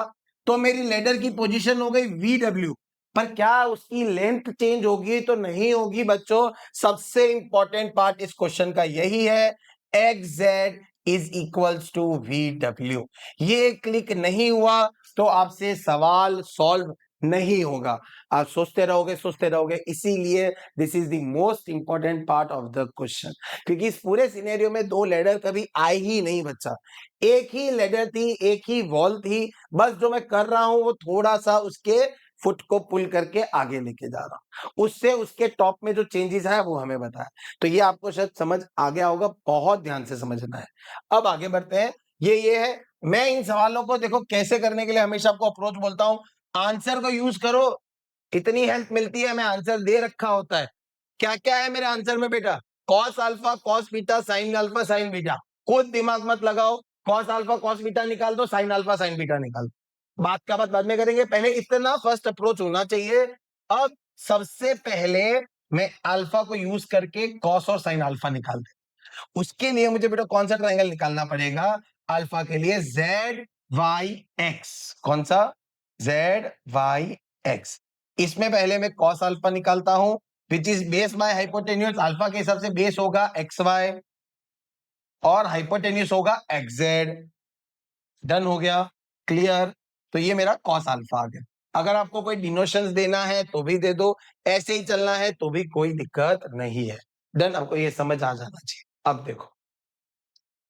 तो मेरी लेडर की पोजीशन हो गई VW। पर क्या उसकी लेंथ चेंज होगी? तो नहीं होगी बच्चों। सबसे इंपॉर्टेंट पार्ट इस क्वेश्चन का यही है, XZ is equals to VW। ये क्लिक नहीं हुआ तो आपसे सवाल सॉल्व नहीं होगा, आप सोचते रहोगे, इसीलिए this is the most important part of the question, क्योंकि इस पूरे सिनेरियो में दो लेडर कभी आए ही नहीं बच्चा, एक ही लेडर थी, एक ही वॉल थी, बस जो मैं कर रहा हूं वो थोड़ा सा उसके फुट को पुल करके आगे लेके जा रहा हूं, उससे उसके टॉप में जो चेंजेस है वो हमें बताया। तो ये आपको शायद समझ आ गया होगा, बहुत ध्यान से समझना है। अब आगे बढ़ते हैं, ये है मैं इन सवालों को देखो कैसे करने के लिए हमेशा आपको अप्रोच बोलता हूं, आंसर को यूज करो, इतनी हेल्प मिलती है, मैं आंसर दे रखा होता है। क्या क्या है मेरे आंसर में बेटा? Cos alpha cos beta sine alpha sign beta. खुद दिमाग मत लगाओ, कॉस अल्फा कॉस बीटा निकाल दो, साइन अल्फा साइन बीटा निकाल दो। बात का बात बाद में करेंगे, पहले इतना फर्स्ट अप्रोच होना चाहिए। अब सबसे पहले मैं अल्फा को यूज करके कॉस और साइन अल्फा निकाल दे। उसके लिए मुझे बेटा कौन सा ट्रायंगल निकालना पड़ेगा? अल्फा के लिए जेड वाई एक्स। कौन सा? Z Y X. इसमें पहले मैं कॉस अल्फा निकालता हूं, which is base by hypotenuse. Alpha के हिसाब से बेस होगा एक्स वाई और हाइपोटेन्यूज होगा एक्स जेड। डन हो गया, क्लियर। तो ये मेरा कॉस अल्फा आ गया। अगर आपको कोई डिनोशंस देना है तो भी दे दो, ऐसे ही चलना है तो भी कोई दिक्कत नहीं है। डन, आपको ये समझ आ जाना चाहिए। अब देखो,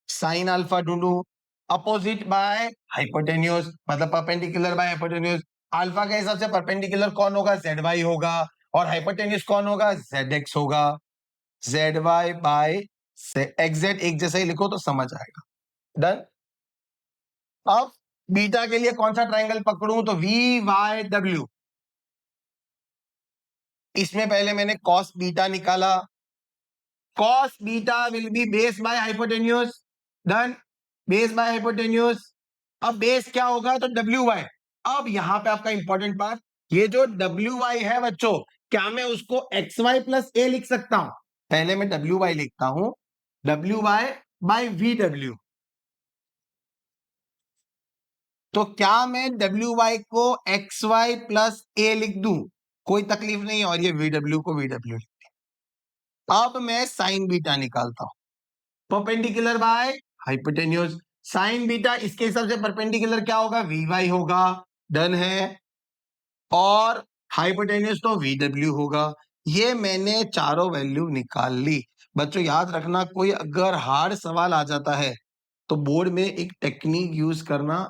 साइन अल्फा ढूंढू, अपोजिट बाय हाइपोटेन्यूज, मतलब परपेंडिकुलर बाय हाइपोटेन्यूज। अल्फा के हिसाब से परपेंडिकुलर कौन होगा? जेड वाई होगा, और हाइपोटेन्यूज कौन होगा? जेड एक्स होगा। Z Y by X Z एक जैसा ही लिखो तो समझ आएगा। डन। अब बीटा के लिए कौन सा ट्रायंगल पकड़ूं? तो वी वाई डब्ल्यू। इसमें पहले मैंने कॉस बीटा निकाला, cos beta will be base by hypotenuse. Done, base by hypotenuse. अब बेस क्या होगा? तो डब्ल्यू वाई। अब यहां पे आपका इंपॉर्टेंट पार्ट, ये जो डब्ल्यू वाई है बच्चों, क्या मैं उसको एक्स वाई प्लस ए लिख सकता हूं? पहले मैं डब्ल्यू वाई लिखता हूं, W Y by V W. तो क्या मैं डब्ल्यू वाई को एक्स वाई प्लस ए लिख दूं? कोई तकलीफ नहीं, और ये वी डब्ल्यू को वी डब्ल्यू। अब मैं साइन बीटा निकालता हूं, perpendicular by hypotenuse. Sine beta इसके हिसाब से परपेंडिकुलर क्या होगा? वी वाई होगा। डन है। और हाइपोटेन्यूज तो वी डब्ल्यू होगा। ये मैंने चारों वैल्यू निकाल ली। बच्चों याद रखना, कोई अगर हार्ड सवाल आ जाता है तो बोर्ड में एक टेक्निक यूज करना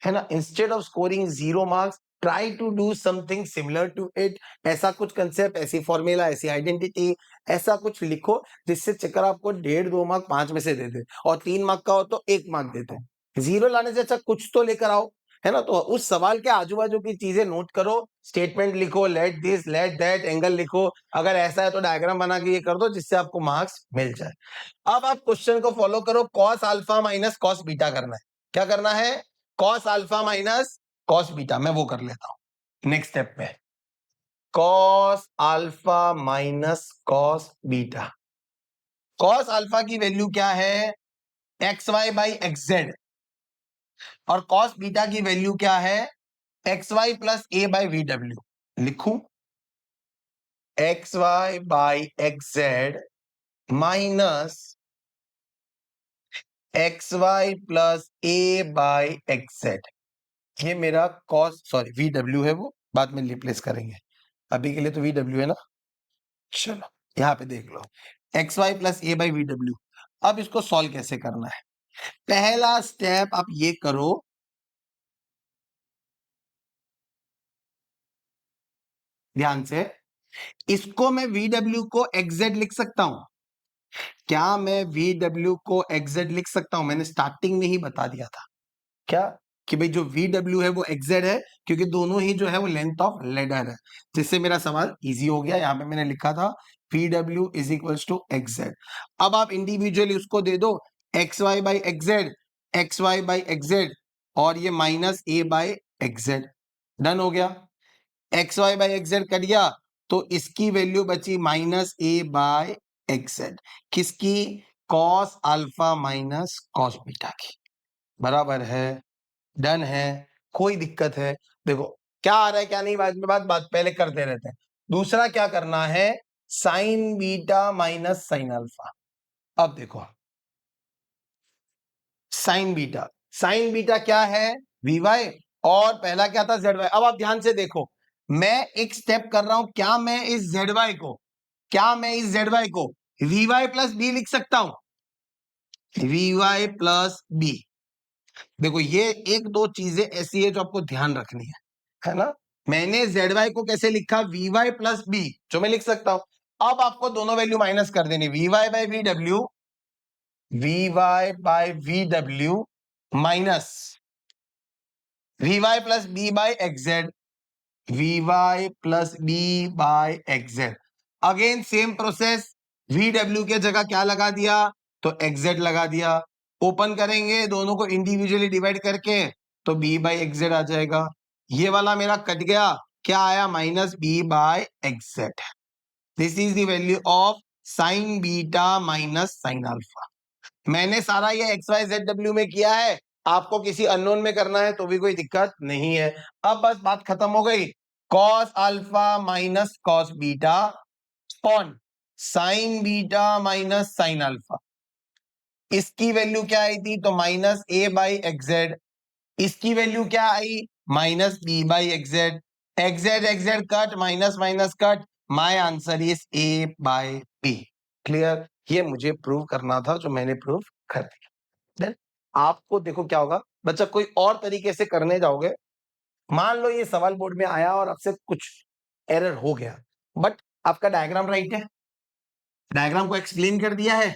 है ना, instead of scoring 0 marks, try to do something similar to it. ऐसा कुछ कंसेप्ट, ऐसी फॉर्मूला, ऐसी आइडेंटिटी, ऐसा कुछ लिखो जिससे चक्कर आपको 1.5-2 मार्क 5 में से दे दे, और 3 मार्क का हो तो 1 मार्क देते हैं। 0 लाने से अच्छा कुछ तो लेकर आओ, है ना। तो उस सवाल के आजू बाजू की चीजें नोट करो, स्टेटमेंट लिखो, let this let that, angle लिखो, अगर ऐसा है तो डायग्राम बना के ये कर दो जिससे आपको मार्क्स मिल जाए। अब आप क्वेश्चन को फॉलो करो, cos alpha minus cos beta करना है। क्या करना है? Cos alpha minus cos beta. मैं वो कर लेता हूं नेक्स्ट स्टेप पे, cos alpha minus cos beta. Cos alpha की वैल्यू क्या है? X Y by X Z. और कॉस बीटा की वैल्यू क्या है? X Y plus A by V W. लिखूं X Y by X Z minus X Y plus A by X Z. ये मेरा कॉस, सॉरी वी डब्ल्यू है, वो बाद में रिप्लेस करेंगे, अभी के लिए तो वी डब्ल्यू है ना। चलो यहां पे देख लो, X Y plus A by V W. अब इसको सॉल्व कैसे करना है? पहला स्टेप आप ये करो, ध्यान से, इसको मैं वी डब्ल्यू को एक्जेड लिख सकता हूं। क्या मैं वी डब्ल्यू को एक्जेड लिख सकता हूं? मैंने स्टार्टिंग में ही बता दिया था क्या, कि भाई जो वी डब्ल्यू है वो एक्जेड है, क्योंकि दोनों ही जो है वो लेंथ ऑफ लेडर है, जिससे मेरा सवाल इजी हो गया। यहां पे मैंने लिखा था V W is equals to XZ. अब आप इंडिविजुअली उसको दे दो, X Y by XZ, X Y by XZ, और ये minus A by XZ. Done हो गया। एक्स वाई बाई एक्जेड कर दिया तो इसकी वैल्यू बची माइनस ए बाय एक्जेड। किसकी? Cos alpha minus cos beta की। बराबर है। डन है। कोई दिक्कत है? देखो क्या आ रहा है क्या नहीं, बाद में बात पहले करते रहते हैं। दूसरा क्या करना है? Sign beta minus sine alpha. अब देखो साइन बीटा, साइन बीटा क्या है? वी वाई, और पहला क्या था? Z Y. अब आप ध्यान से देखो, मैं एक स्टेप कर रहा हूं, क्या मैं इस जेड वाई को, क्या मैं इस जेड वाई को वी वाई प्लस बी लिख सकता हूं? V Y plus B. देखो ये एक दो चीजें ऐसी है जो आपको ध्यान रखनी है ना। मैंने जेड वाई को कैसे लिखा? वी वाई प्लस बी, जो मैं लिख सकता हूं। अब आपको दोनों वैल्यू माइनस कर देनी, V Y by V W, V Y by V W minus Vy plus B by XZ, Vy plus B by XZ. Again same process, VW के जगह क्या लगा दिया, तो एक्सजेड लगा दिया। ओपन करेंगे दोनों को इंडिविजुअली डिवाइड करके, तो बी बाई एक्सजेड आ जाएगा। ये वाला मेरा कट गया, क्या आया, minus B by XZ. This is the value of sine beta minus sine alpha. मैंने सारा ये एक्स वाई जेड डब्ल्यू में किया है, आपको किसी अननोन में करना है तो भी कोई दिक्कत नहीं है। अब बस बात खत्म हो गई। Cos alpha minus cos beta upon sine beta minus sine alpha. इसकी वैल्यू क्या आई थी, तो माइनस ए बाई एक्सजेड। इसकी वैल्यू क्या आई, minus B by X Z. X Z X Z cut, minus minus cut, my answer is A by B. Clear? ये मुझे प्रूव करना था, जो मैंने प्रूव कर दिया। Then आपको देखो क्या होगा बच्चा, कोई और तरीके से करने जाओगे, मान लो ये सवाल बोर्ड में आया और आपसे कुछ एरर हो गया, बट आपका डायग्राम राइट है, डायग्राम को एक्सप्लेन कर दिया है,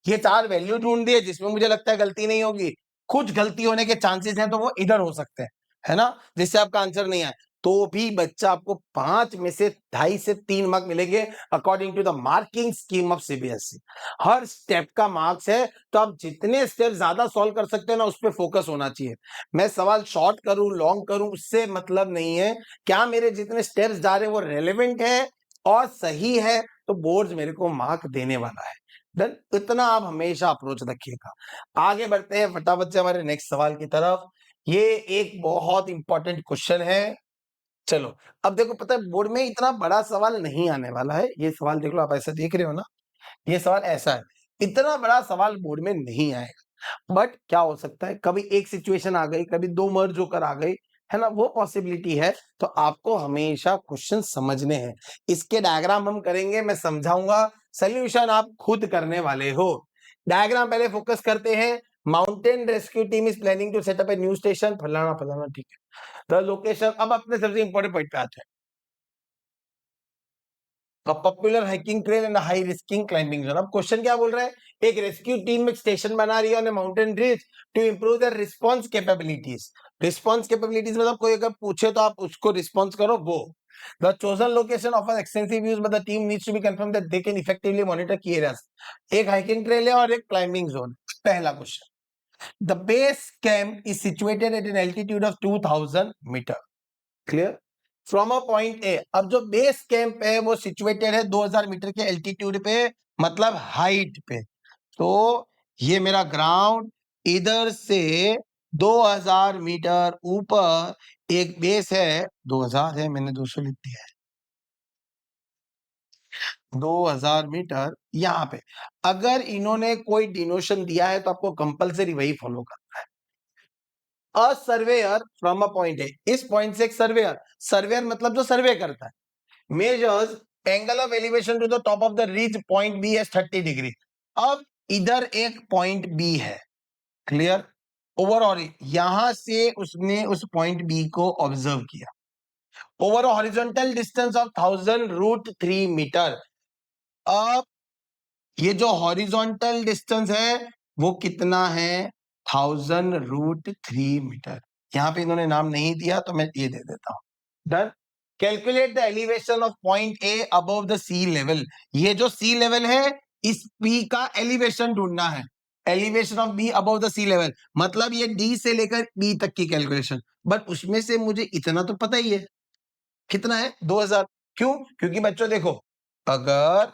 ये चार वैल्यू ढूंढ दिए जिसमें मुझे लगता है गलती नहीं होगी, कुछ गलती होने के चांसेस हैं तो वो इधर हो सकते हैं, है ना, जिससे आपका आंसर नहीं आया, तो भी बच्चा आपको 5 में से 2.5 से 3 मार्क मिलेंगे according to the marking scheme of CBSE. हर स्टेप का मार्क्स है, तो आप जितने स्टेप ज्यादा सॉल्व कर सकते हो ना, उस पर फोकस होना चाहिए। मैं सवाल शॉर्ट करूं लॉन्ग करूं उससे मतलब नहीं है, क्या मेरे जितने स्टेप्स जा रहे हैं वो रेलेवेंट है और सही है, तो बोर्ड मेरे को मार्क देने वाला है। डन, इतना आप हमेशा अप्रोच रखिएगा। आगे बढ़ते हैं फटाफट से हमारे नेक्स्ट सवाल की तरफ। ये एक बहुत इंपॉर्टेंट क्वेश्चन है। चलो अब देखो, पता है बोर्ड में इतना बड़ा सवाल नहीं आने वाला है। ये सवाल देख लो, आप ऐसा देख रहे हो ना, ये सवाल ऐसा है, इतना बड़ा सवाल बोर्ड में नहीं आएगा। बट क्या हो सकता है, कभी एक सिचुएशन आ गई, कभी दो मर्ज होकर आ गई, है ना, वो पॉसिबिलिटी है। तो आपको हमेशा क्वेश्चन समझने हैं। इसके डायग्राम हम करेंगे, मैं समझाऊंगा, सोल्यूशन आप खुद करने वाले हो। डायग्राम पहले फोकस करते हैं। Mountain rescue team is planning to set up a new station, फलाना फलाना, ठीक है। द लोकेशन, अब अपने सबसे इंपॉर्टेंट पॉइंट पे आते हैं। Popular hiking trail and high risking climbing zone. अब क्वेश्चन क्या बोल रहा है, एक रेस्क्यू टीम एक स्टेशन बना रही है on mountain ridge to improve the response capabilities. Response capabilities मतलब कोई अगर पूछे तो आप उसको रिस्पांस करो, वो। The chosen location offers extensive views but the team needs to be confirm that they can effectively monitor key areas. एक हाइकिंग ट्रेल है और एक क्लाइंबिंग जोन। पहला question, the base camp is situated at an altitude of 2000 metre. Clear? From a point A, अब जो base camp है वो situated है 2000 मीटर के एल्टीट्यूड पे, मतलब हाइट पे। तो ये मेरा ग्राउंड, इधर से 2000 मीटर ऊपर एक बेस है, 2000 है, मैंने 200 लिख दिया है, 2000 मीटर यहाँ पे। अगर इन्होंने कोई डिनोशन दिया है तो आपको कंपलसरी वही फॉलो करना है। A surveyor from a point A, इस पॉइंट से एक सर्वेयर, सर्वेयर मतलब जो सर्वे करता है, measures angle of elevation to the top of the ridge point B as 30 degree. अब इधर एक पॉइंट B है, क्लियर, ओवरऑल यहां से उसने उस पॉइंट B को ऑब्जर्व किया, over horizontal distance of 1000√3 metre. अब ये जो हॉरिजॉन्टल डिस्टेंस है वो कितना है, 1000√3 मीटर। यहां पे इन्होंने नाम नहीं दिया तो मैं ये दे देता हूं। Done. Calculate the elevation of point A above the sea level. ये जो सी लेवल है, इस पी का एलिवेशन ढूंढना है, elevation of B above the sea level, मतलब ये डी से लेकर बी तक की कैलकुलेशन। बट उसमें से मुझे इतना तो पता ही है, कितना है, 2000। क्यों? क्योंकि बच्चों देखो, अगर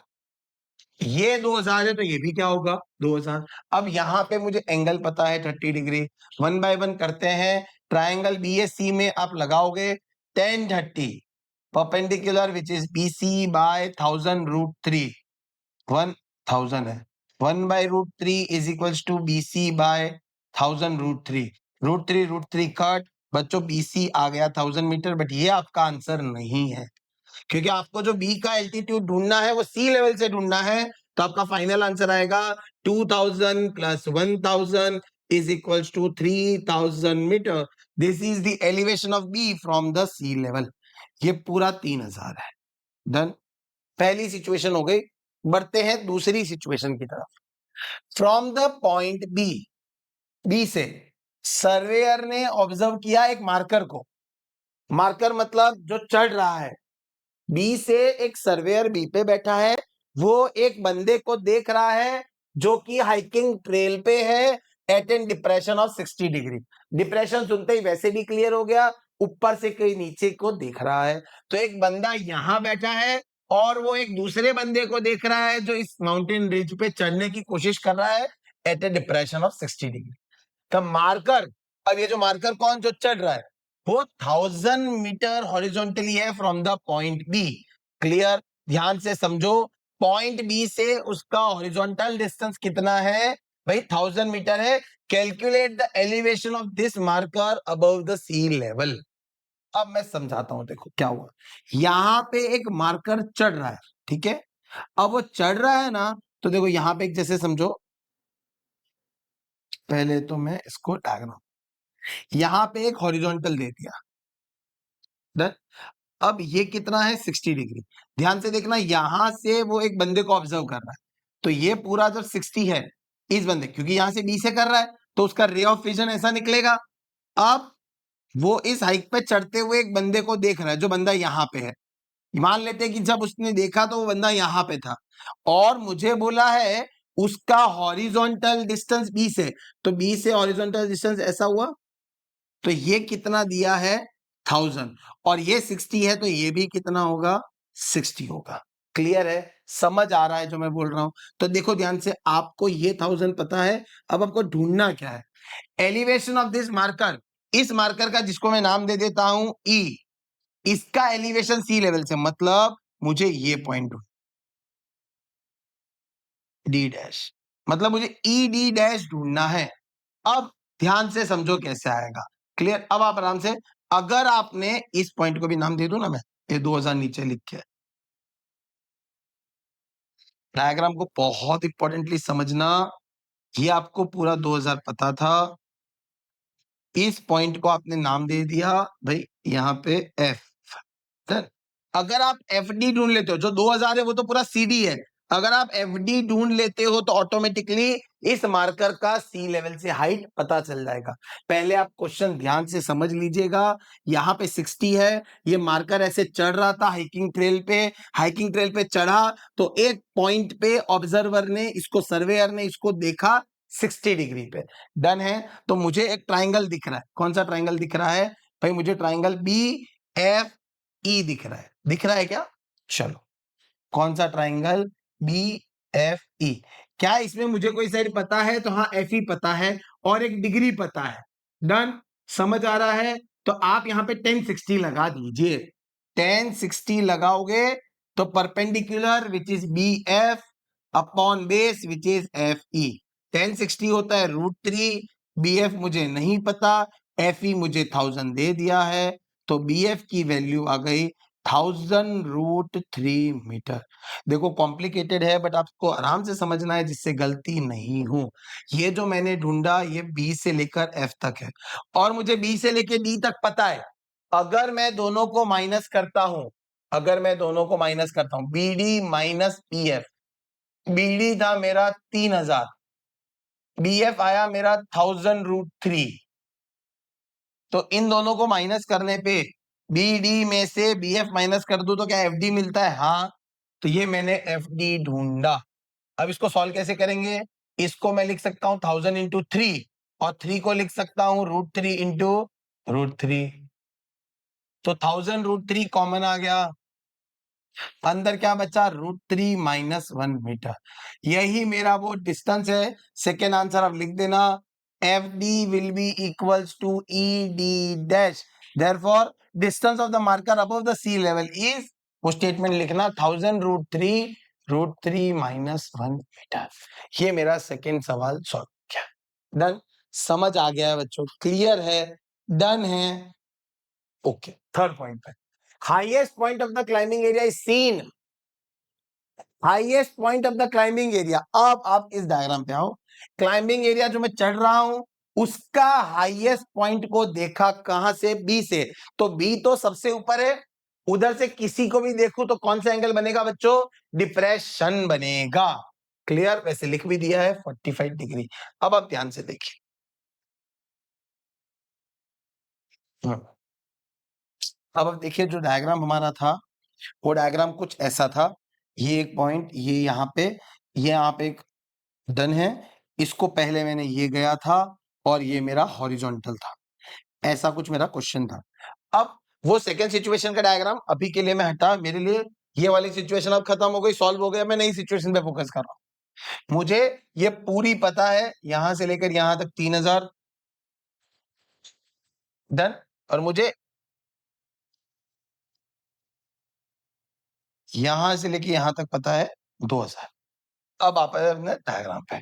ये 2000 है तो ये भी क्या होगा, 2000। अब यहाँ पे मुझे एंगल पता है 30 डिग्री, 1 बाय 1 करते हैं। ट्राइंगल बी एस सी में आप लगाओगे 1030 perpendicular which is B C by 1000√3, 1000 है, 1/√3 is equals to B C by 1000√3, √3 cut, बच्चों बी सी आ गया 1000 मीटर, बट ये आपका आंसर नहीं है, क्योंकि आपको जो बी का एल्टीट्यूड ढूंढना है वो सी लेवल से ढूंढना है। तो आपका फाइनल आंसर आएगा 2000 plus 1000 is equals to 3000 metre. This is the elevation of B from the sea level. ये पूरा 3000 है। डन। पहली सिचुएशन हो गई। बढ़ते हैं दूसरी सिचुएशन की तरफ। From the point B, B से सर्वेयर ने ऑब्जर्व किया एक मार्कर को, मार्कर मतलब जो चढ़ रहा है, बी से एक सर्वेयर बी पे बैठा है, वो एक बंदे को देख रहा है जो कि हाइकिंग ट्रेल पे है at an depression of 60 degree. Depression सुनते ही वैसे भी क्लियर हो गया, ऊपर से कोई नीचे को देख रहा है। तो एक बंदा यहां बैठा है और वो एक दूसरे बंदे को देख रहा है जो इस माउंटेन रिज पे चढ़ने की कोशिश कर रहा है at a depression of 60 degree. तो मार्कर, अब ये जो मार्कर कौन जो चढ़ रहा है वो 1000 मीटर हॉरिजॉन्टली है from the point B. Clear, ध्यान से समझो, पॉइंट बी से उसका हॉरिजॉन्टल डिस्टेंस कितना है भाई, 1000 मीटर है। Calculate the elevation of this marker above the sea level. अब मैं समझाता हूं, देखो क्या हुआ। यहां पे एक मार्कर चढ़ रहा है, ठीक है। अब वो चढ़ रहा है ना, तो देखो यहां पे एक, जैसे समझो, पहले तो मैं इसको डायग्राम, यहां पे एक हॉरिजॉन्टल दे दिया, डन। अब ये कितना है, 60 डिग्री। ध्यान से देखना, यहां से वो एक बंदे को ऑब्जर्व कर रहा है, तो ये पूरा जो 60 है इस बंदे, क्योंकि यहां से बी से कर रहा है तो उसका रे ऑफ विजन ऐसा निकलेगा। अब वो इस हाइट पे चढ़ते हुए एक बंदे को देख रहा है, जो बंदा यहां पे है। मान लेते हैं कि जब उसने देखा तो वो बंदा यहां पे था, और मुझे बोला है उसका हॉरिजॉन्टल डिस्टेंस बी से, तो बी से हॉरिजॉन्टल डिस्टेंस ऐसा हुआ, तो ये कितना दिया है, 1000, और ये 60 है, तो ये भी कितना होगा, 60 होगा। क्लियर है, समझ आ रहा है जो मैं बोल रहा हूं। तो देखो ध्यान से, आपको ये 1000 पता है, अब आपको ढूंढना क्या है, एलिवेशन ऑफ दिस मार्कर। इस मार्कर का, जिसको मैं नाम दे देता हूं ई, इसका एलिवेशन सी लेवल से, मतलब मुझे ये पॉइंट डी डैश, मतलब मुझे ई डी डैश ढूंढना है। अब ध्यान से समझो कैसे आएगा। क्लियर, अब आप आराम से, अगर आपने इस पॉइंट को भी नाम दे दूं ना मैं, ये 2000 नीचे लिख के, डायग्राम को बहुत इंपॉर्टेंटली समझना। ये आपको पूरा 2000 पता था, इस पॉइंट को आपने नाम दे दिया भाई यहाँ पे एफ। सर, अगर आप एफ डी ढूंढ लेते हो, जो 2000 है वो तो पूरा सी डी है, अगर आप एफ डी ढूंढ लेते हो तो ऑटोमेटिकली इस मार्कर का सी लेवल से हाइट पता चल जाएगा। पहले आप क्वेश्चन ध्यान से समझ लीजिएगा। यहाँ पे 60 है, ये मार्कर ऐसे चढ़ रहा था हाइकिंग ट्रेल पे, हाइकिंग ट्रेल पे चढ़ा तो एक पॉइंट पे ऑब्जर्वर ने इसको, सर्वेयर ने इसको देखा 60 डिग्री पे। डन है, तो मुझे एक ट्राइंगल दिख रहा है। कौन सा ट्राइंगल दिख रहा है भाई, मुझे ट्राइंगल बी एफ ई दिख रहा है। दिख रहा है क्या, चलो, कौन सा ट्राइंगल, बी एफ ई। क्या इसमें मुझे कोई साइड पता है, तो हाँ एफ ई पता है, और एक डिग्री पता है। डन, समझ आ रहा है। तो आप यहाँ पे 1060 लगा दीजिए। 1060 लगाओगे तो perpendicular which is B F upon base which is F E. 1060 होता है √3, बी एफ मुझे नहीं पता, एफ ई मुझे 1000 दे दिया है, तो बी एफ की वैल्यू आ गई 1000 √3 मीटर। देखो कॉम्प्लिकेटेड है, बट आपको आराम से समझना है जिससे गलती नहीं हो। ये जो मैंने ढूंढा ये बी से लेकर एफ तक है, और मुझे बी से लेकर डी तक पता है। अगर मैं दोनों को माइनस करता हूं, अगर मैं दोनों को माइनस करता हूं, B D minus P F, B D था मेरा 3000, बी एफ आया मेरा 1000 √3, तो इन दोनों को माइनस करने पे बी डी में से बी एफ माइनस कर दूं तो क्या एफ डी मिलता है, हाँ। तो ये मैंने एफ डी ढूंढा। अब इसको सॉल्व कैसे करेंगे, इसको मैं लिख सकता हूं 1000 × 3, और 3 को लिख सकता हूं √3 इंटू √3, तो 1000 √3 कॉमन आ गया, अंदर क्या बचा, √3 माइनस 1 मीटर। यही मेरा वो डिस्टेंस है। सेकेंड आंसर आप लिख देना, F D will be equals to E D dash, therefore distance of the marker above the sea level is, वो स्टेटमेंट लिखना 1000 √3 माइनस 1 मीटर। ये मेरा सेकेंड सवाल सॉल्व किया। डन, समझ आ गया है बच्चों, क्लियर है, डन है। ओके, थर्ड पॉइंट पे, highest point of the climbing area is scene, highest point of the climbing area. अब आप इस डायग्राम पे आओ, क्लाइंबिंग एरिया जो मैं चढ़ रहा हूं उसका हाईएस्ट पॉइंट को देखा कहां से, बी से, तो बी तो सबसे ऊपर है, उधर से किसी को भी देखूं तो कौन सा एंगल बनेगा बच्चों, डिप्रेशन बनेगा। क्लियर, वैसे लिख भी दिया है 45 डिग्री। अब आप ध्यान से देखिए, अब देखिए जो डायग्राम हमारा था वो डायग्राम कुछ ऐसा था, ये एक पॉइंट, ये यहाँ पे एक डन है, इसको पहले मैंने ये गया था और ये मेरा हॉरिजॉन्टल था, ऐसा कुछ मेरा क्वेश्चन था। अब वो सेकंड सिचुएशन का डायग्राम अभी के लिए मैं हटा, मेरे लिए ये वाली सिचुएशन अब खत्म हो गई, सॉल्व हो गया, मैं नई सिचुएशन पे फोकस कर रहा हूं। मुझे ये पूरी पता है, यहां से लेकर यहां तक 3000 डन, और मुझे यहां से लेकर यहां तक पता है 2000। अब आप अपने डायग्राम पे,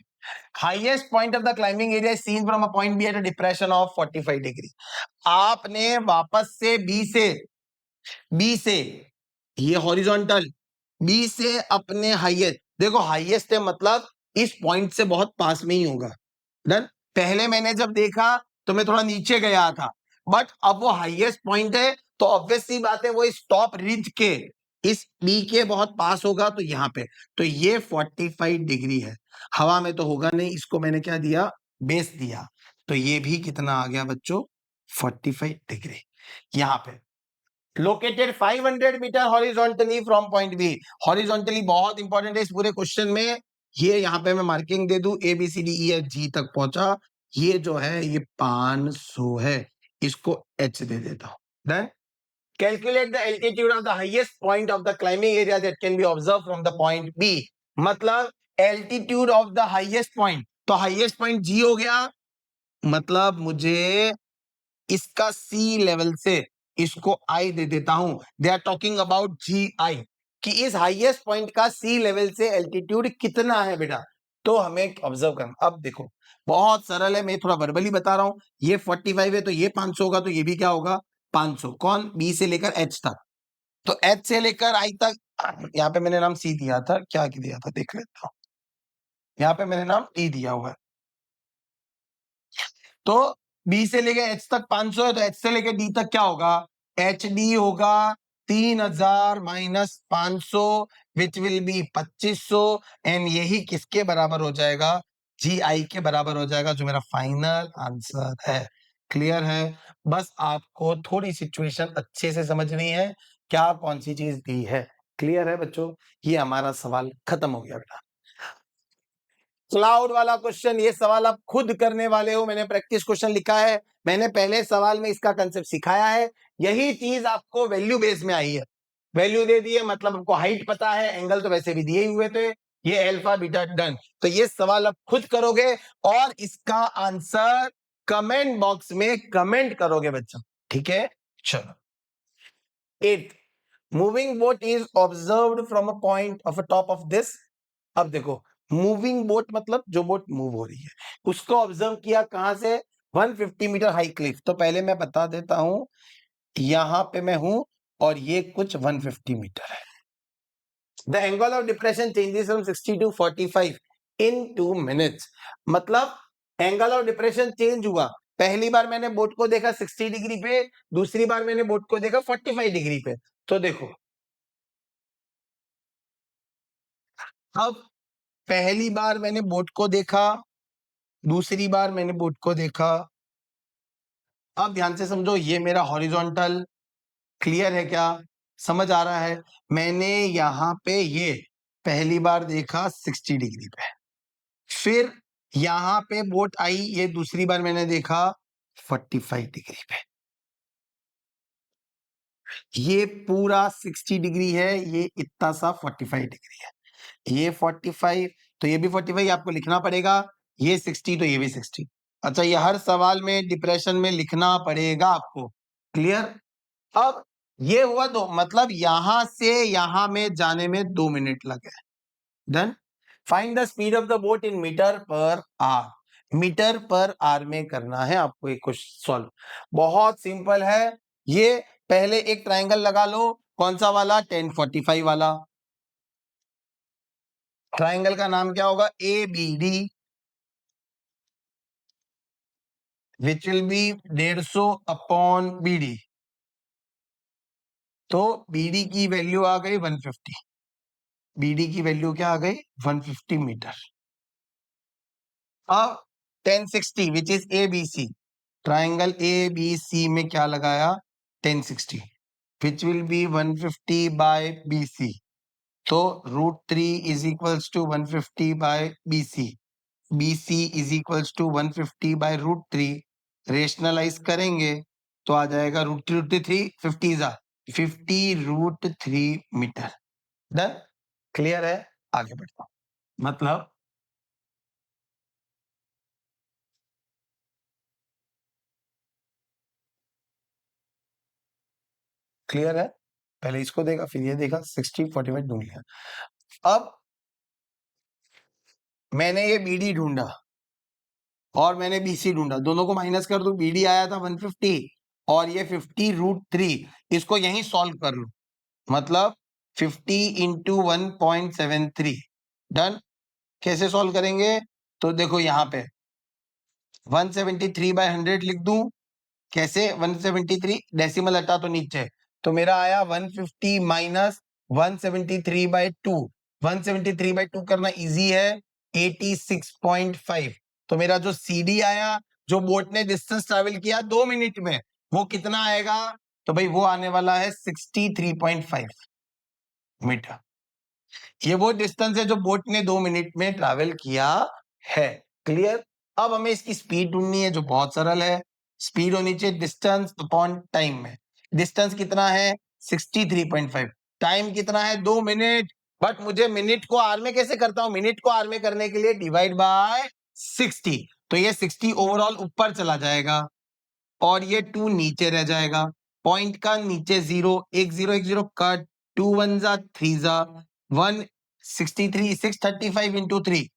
highest point of the climbing area is seen from a point B at a depression of 45 degree. आपने वापस से बी से ये हॉरिजॉन्टल, बी से अपने हाईएस्ट, देखो हाईएस्ट है मतलब इस पॉइंट से बहुत पास में ही होगा। डन। पहले मैंने जब देखा तो मैं थोड़ा नीचे गया था, बट अब वो हाईएस्ट पॉइंट है तो ऑब्वियस सी बात है वो इस टॉप रिज के, इस बी के बहुत पास होगा, तो यहाँ पे तो ये 45 डिग्री है, हवा में तो होगा नहीं, इसको मैंने क्या दिया, बेस दिया, तो ये भी कितना आ गया बच्चों, 45 डिग्री। यहाँ पे located 500 metre horizontally from point B, horizontally बहुत इंपॉर्टेंट है इस पूरे क्वेश्चन में, ये यहाँ पे मैं मार्किंग दे दूं, A B C D E F G तक पहुंचा, ये जो है ये 500 है, इसको एच दे देता हूं। Then calculate the altitude of the highest point of the climbing area that can be observe from the point B, मतलब altitude of the highest point, तो हाईएस्ट पॉइंट जी हो गया, मतलब मुझे इसका सी लेवल से इसको आई दे देता हूं, दे आर टॉकिंग अबाउट जी आई, कि इस हाईएस्ट पॉइंट का सी लेवल से एल्टीट्यूड कितना है बेटा, तो हमें ऑब्जर्व करना। अब देखो बहुत सरल है, मैं थोड़ा वर्बली बता रहा हूं, ये 45 है तो ये 500 होगा, तो ये भी क्या होगा 500, कौन, बी से लेकर एच तक, तो एच से लेकर आई तक, यहाँ पे मैंने नाम सी दिया था, क्या दिया था देख लेता हूं, यहाँ पे मैंने नाम डी दिया हुआ है, तो बी से लेके एच तक 500 है, तो एच से लेके डी तक क्या होगा, एच डी होगा 3000 minus 500 which will B 2500, and यही किसके बराबर हो जाएगा, जी आई के बराबर हो जाएगा, जो मेरा फाइनल आंसर है। क्लियर है, बस आपको थोड़ी सिचुएशन अच्छे से समझनी है, क्या कौन सी चीज दी है। क्लियर है बच्चों, ये हमारा सवाल खत्म हो गया बेटा। क्लाउड वाला क्वेश्चन, ये सवाल आप खुद करने वाले हो, मैंने प्रैक्टिस क्वेश्चन लिखा है, मैंने पहले सवाल में इसका कंसेप्ट सिखाया है, यही चीज आपको वैल्यू बेस में आई है, वैल्यू दे दी है मतलब आपको हाइट पता है, एंगल तो वैसे भी दिए ही हुए थे, ये अल्फा बीटा डन, तो ये सवाल आप खुद करोगे और इसका आंसर कमेंट बॉक्स में कमेंट करोगे बच्चों, ठीक है। चलो 8, moving boat is observed from a point of a top of this. अब देखो मूविंग बोट मतलब जो बोट मूव हो रही है, उसको ऑब्जर्व किया कहां से, 150 मीटर हाई क्लिफ, तो पहले मैं बता देता हूं, यहां पे मैं हूं और ये कुछ 150 मीटर है, the angle of depression changes from 60 to 45 in 2 minutes, मतलब एंगल ऑफ डिप्रेशन चेंज हुआ, पहली बार मैंने बोट को देखा 60 डिग्री पे, दूसरी बार मैंने बोट को देखा 45 डिग्री पे, तो देखो अब पहली बार मैंने बोट को देखा, दूसरी बार मैंने बोट को देखा, अब ध्यान से समझो, ये मेरा हॉरिजॉन्टल, क्लियर है क्या, समझ आ रहा है, मैंने यहां पे ये पहली बार देखा 60 डिग्री पे, फिर यहां पे बोट आई, ये दूसरी बार मैंने देखा 45 डिग्री पे, ये पूरा 60 डिग्री है, ये इतना सा 45 डिग्री है, ये 45 तो ये भी 45 आपको लिखना पड़ेगा, ये 60 तो ये भी 60, अच्छा ये हर सवाल में डिप्रेशन में लिखना पड़ेगा आपको, क्लियर। अब ये हुआ दो, मतलब यहां से यहां में जाने में 2 मिनट लगे, done. Find the speed of the boat in metre per hour, metre per hour में करना है आपको एक क्वेश्चन सॉल्व, बहुत सिंपल है ये, पहले एक ट्रायंगल लगा लो, कौन सा वाला, 1045 वाला, ट्रायंगल का नाम क्या होगा, A B D, which will be 150 upon B D, तो बीडी की वैल्यू आ गई 150, बीडी की वैल्यू क्या आ गई 150 मीटर, अब 1060 which is A B C, triangle A B C में क्या लगाया 1060 which will be 150 by B C, तो √3 is equals to 150 by B C, BC is equals to 150 by √3, rationalise करेंगे तो आ जाएगा √3 50 मीटर। डन, क्लियर है? आगे बढ़ता हूं। मतलब क्लियर है? पहले इसको देखा फिर ये देखा, 60 45 ढूंढ लिया। अब मैंने ये BD ढूंढा और मैंने BC ढूंढा, दोनों को माइनस कर दो, BD आया था 150 और ये 50 √3, इसको यहीं सॉल्व कर लो, मतलब 50 इंटू 1.73। डन। कैसे सॉल्व करेंगे? तो देखो यहाँ पे 173 बाय 100 लिख दूं, कैसे 173, डेसिमल हटा तो नीचे, तो मेरा आया 150 माइनस 173 बाय 2, 173 बाय 2 करना इजी है, 86.5। तो मेरा जो CD आया, जो बोट ने डिस्टेंस ट्रैवल किया 2 मिनट में, वो कितना आएगा? तो भाई वो आने वाला है 63.5 मीटर। ये वो डिस्टेंस है जो बोट ने 2 मिनट में ट्रैवल किया है। क्लियर? अब हमें इसकी स्पीड ढूंढनी है, जो बहुत सरल है। स्पीड होनी चाहिए डिस्टेंस अपॉन टाइम में। डिस्टेंस कितना है? 63.5। टाइम कितना है? 2 मिनट। बट मुझे मिनट को आर में कैसे करता हूं? मिनट को आर में करने के लिए डिवाइड बाय 60, तो ये 60 ओवरऑल ऊपर चला जाएगा और ये 2 नीचे रह जाएगा। पॉइंट का नीचे 0, 1 0 1 0 कट, 2 1 जा 3 जा 163, 635 into 3,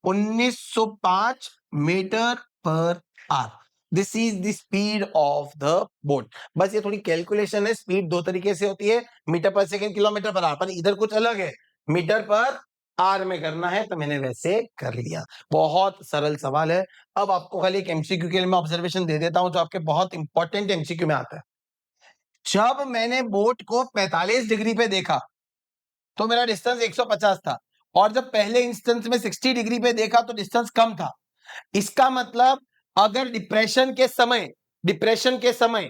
1905 metre per hour. This is the speed of the boat. बस ये थोड़ी कैलकुलेशन है, स्पीड दो तरीके से होती है, मीटर पर सेकंड, किलोमीटर पर आवर, पर इधर कुछ अलग है, मीटर पर आर में करना है, तो मैंने वैसे कर लिया। बहुत सरल सवाल है। अब आपको खाली एक एमसीक्यू के लिए मैं ऑब्जर्वेशन दे देता हूं, जो आपके बहुत इंपॉर्टेंट एमसीक्यू में आता है। जब मैंने बोट को 45 डिग्री पे देखा तो मेरा डिस्टेंस 150 था, और जब पहले इंस्टेंस में 60 डिग्री पे देखा तो डिस्टेंस कम था। इसका मतलब अगर डिप्रेशन के समय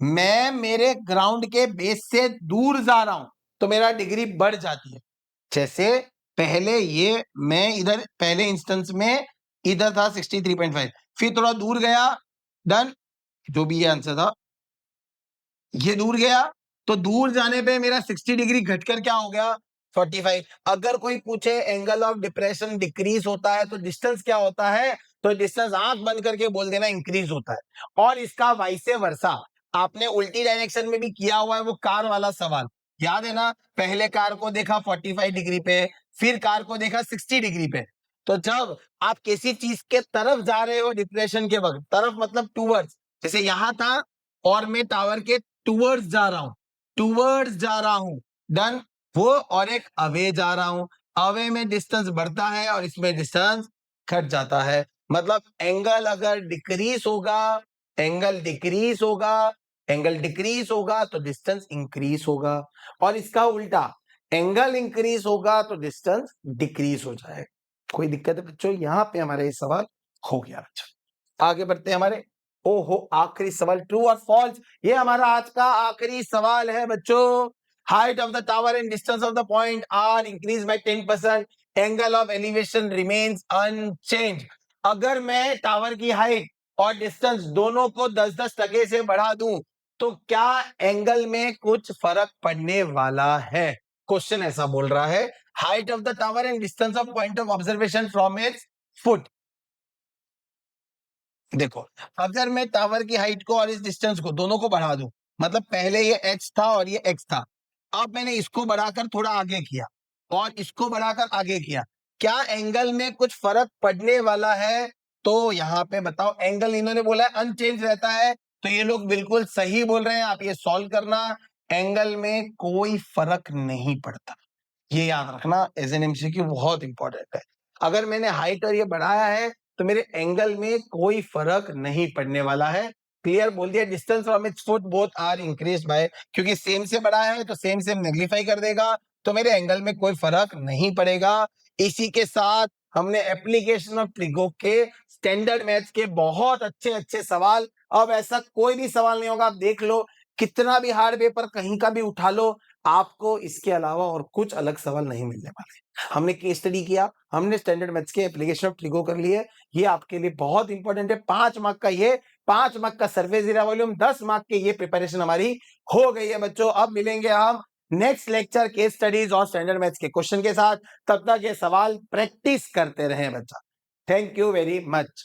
मैं मेरे ग्राउंड के बेस से दूर जा रहा हूं तो मेरा डिग्री बढ़ जाती है। जैसे पहले ये मैं इधर पहले इंस्टेंस में इधर था 63.5, फिर थोड़ा दूर गया, डन, जो भी ये आंसर था, ये दूर गया, तो दूर जाने पे मेरा 60 डिग्री घटकर क्या हो गया? 45। अगर कोई पूछे एंगल ऑफ डिप्रेशन डिक्रीज होता है तो डिस्टेंस क्या होता है, तो डिस्टेंस आंख बंद करके बोल देना इंक्रीज होता है। और इसका वाइसे वर्सा आपने उल्टी डायरेक्शन में भी किया हुआ है, वो कार वाला सवाल याद है ना? पहले कार को देखा 45 डिग्री पे, फिर कार को देखा 60 डिग्री पे। तो जब आप किसी चीज के तरफ जा रहे हो डिप्रेशन के वक्त, तरफ मतलब टूवर्ड्स, जैसे यहां था और मैं टावर के टूवर्ड्स जा रहा हूं, डन, वो, और एक अवे जा रहा हूं, अवे में डिस्टेंस बढ़ता है और इसमें डिस्टेंस घट जाता है। मतलब एंगल अगर डिक्रीज होगा, एंगल डिक्रीज होगा तो डिस्टेंस इंक्रीज होगा, और इसका उल्टा एंगल इंक्रीज होगा तो डिस्टेंस डिक्रीज हो जाएगा। कोई दिक्कत है बच्चों? यहां पे हमारा ये सवाल हो गया बच्चों। आगे बढ़ते हैं हमारे, ओहो, आखिरी सवाल, ट्रू और फॉल्स। ये हमारा आज का आखिरी सवाल है बच्चों। Height of the tower and distance of the point are increase by 10%, angle of elevation remains unchange. अगर मैं टावर की हाइट और डिस्टेंस दोनों को 10-10 टके से बढ़ा दूं तो क्या एंगल में कुछ फर्क पड़ने वाला है? क्वेश्चन ऐसा बोल रहा है, height of the tower and distance of point of observation from its foot. देखो, अगर मैं टावर की हाइट को और इस डिस्टेंस को दोनों को बढ़ा दूं, मतलब पहले ये h था और ये x था, अब मैंने इसको बढ़ाकर थोड़ा आगे किया और इसको बढ़ाकर आगे किया, क्या एंगल में कुछ फर्क पड़ने वाला है? तो यहाँ पे बताओ, एंगल इन्होंने बोला है अनचेंज रहता है, तो ये लोग बिल्कुल सही बोल रहे हैं। आप ये सॉल्व करना, एंगल में कोई फर्क नहीं पड़ता, ये याद रखना, एज एन एमसीक्यू बहुत इंपॉर्टेंट है। अगर मैंने हाइट और ये बढ़ाया है तो मेरे एंगल में कोई फर्क नहीं पड़ने वाला है। क्लियर बोल दिया, distance from its foot both are increase by, क्योंकि सेम से बढ़ाया है तो सेम से नेग्लिफाई कर देगा, तो मेरे एंगल में कोई फर्क नहीं पड़ेगा। इसी के साथ हमने एप्लीकेशन ऑफ ट्रिगो के स्टैंडर्ड मैथ्स के बहुत अच्छे अच्छे सवाल। अब ऐसा कोई भी सवाल नहीं होगा, आप देख लो कितना भी हार्ड पेपर कहीं का भी उठा लो, आपको इसके अलावा और कुछ अलग सवाल नहीं मिलने वाले। हमने केस स्टडी किया, हमने स्टैंडर्ड मैथ्स के एप्लीकेशन ऑफ ट्रिगो कर लिए, ये आपके लिए बहुत इंपॉर्टेंट है। 5 मार्क का ये, 5 मार्क का सरफेस एरिया वॉल्यूम, 10 मार्क के ये प्रिपरेशन हमारी हो गई है बच्चों। अब मिलेंगे हम नेक्स्ट लेक्चर केस स्टडीज और स्टैंडर्ड मैथ्स के क्वेश्चन के साथ। तब तक ये सवाल प्रैक्टिस करते रहें बच्चा। Thank you very much.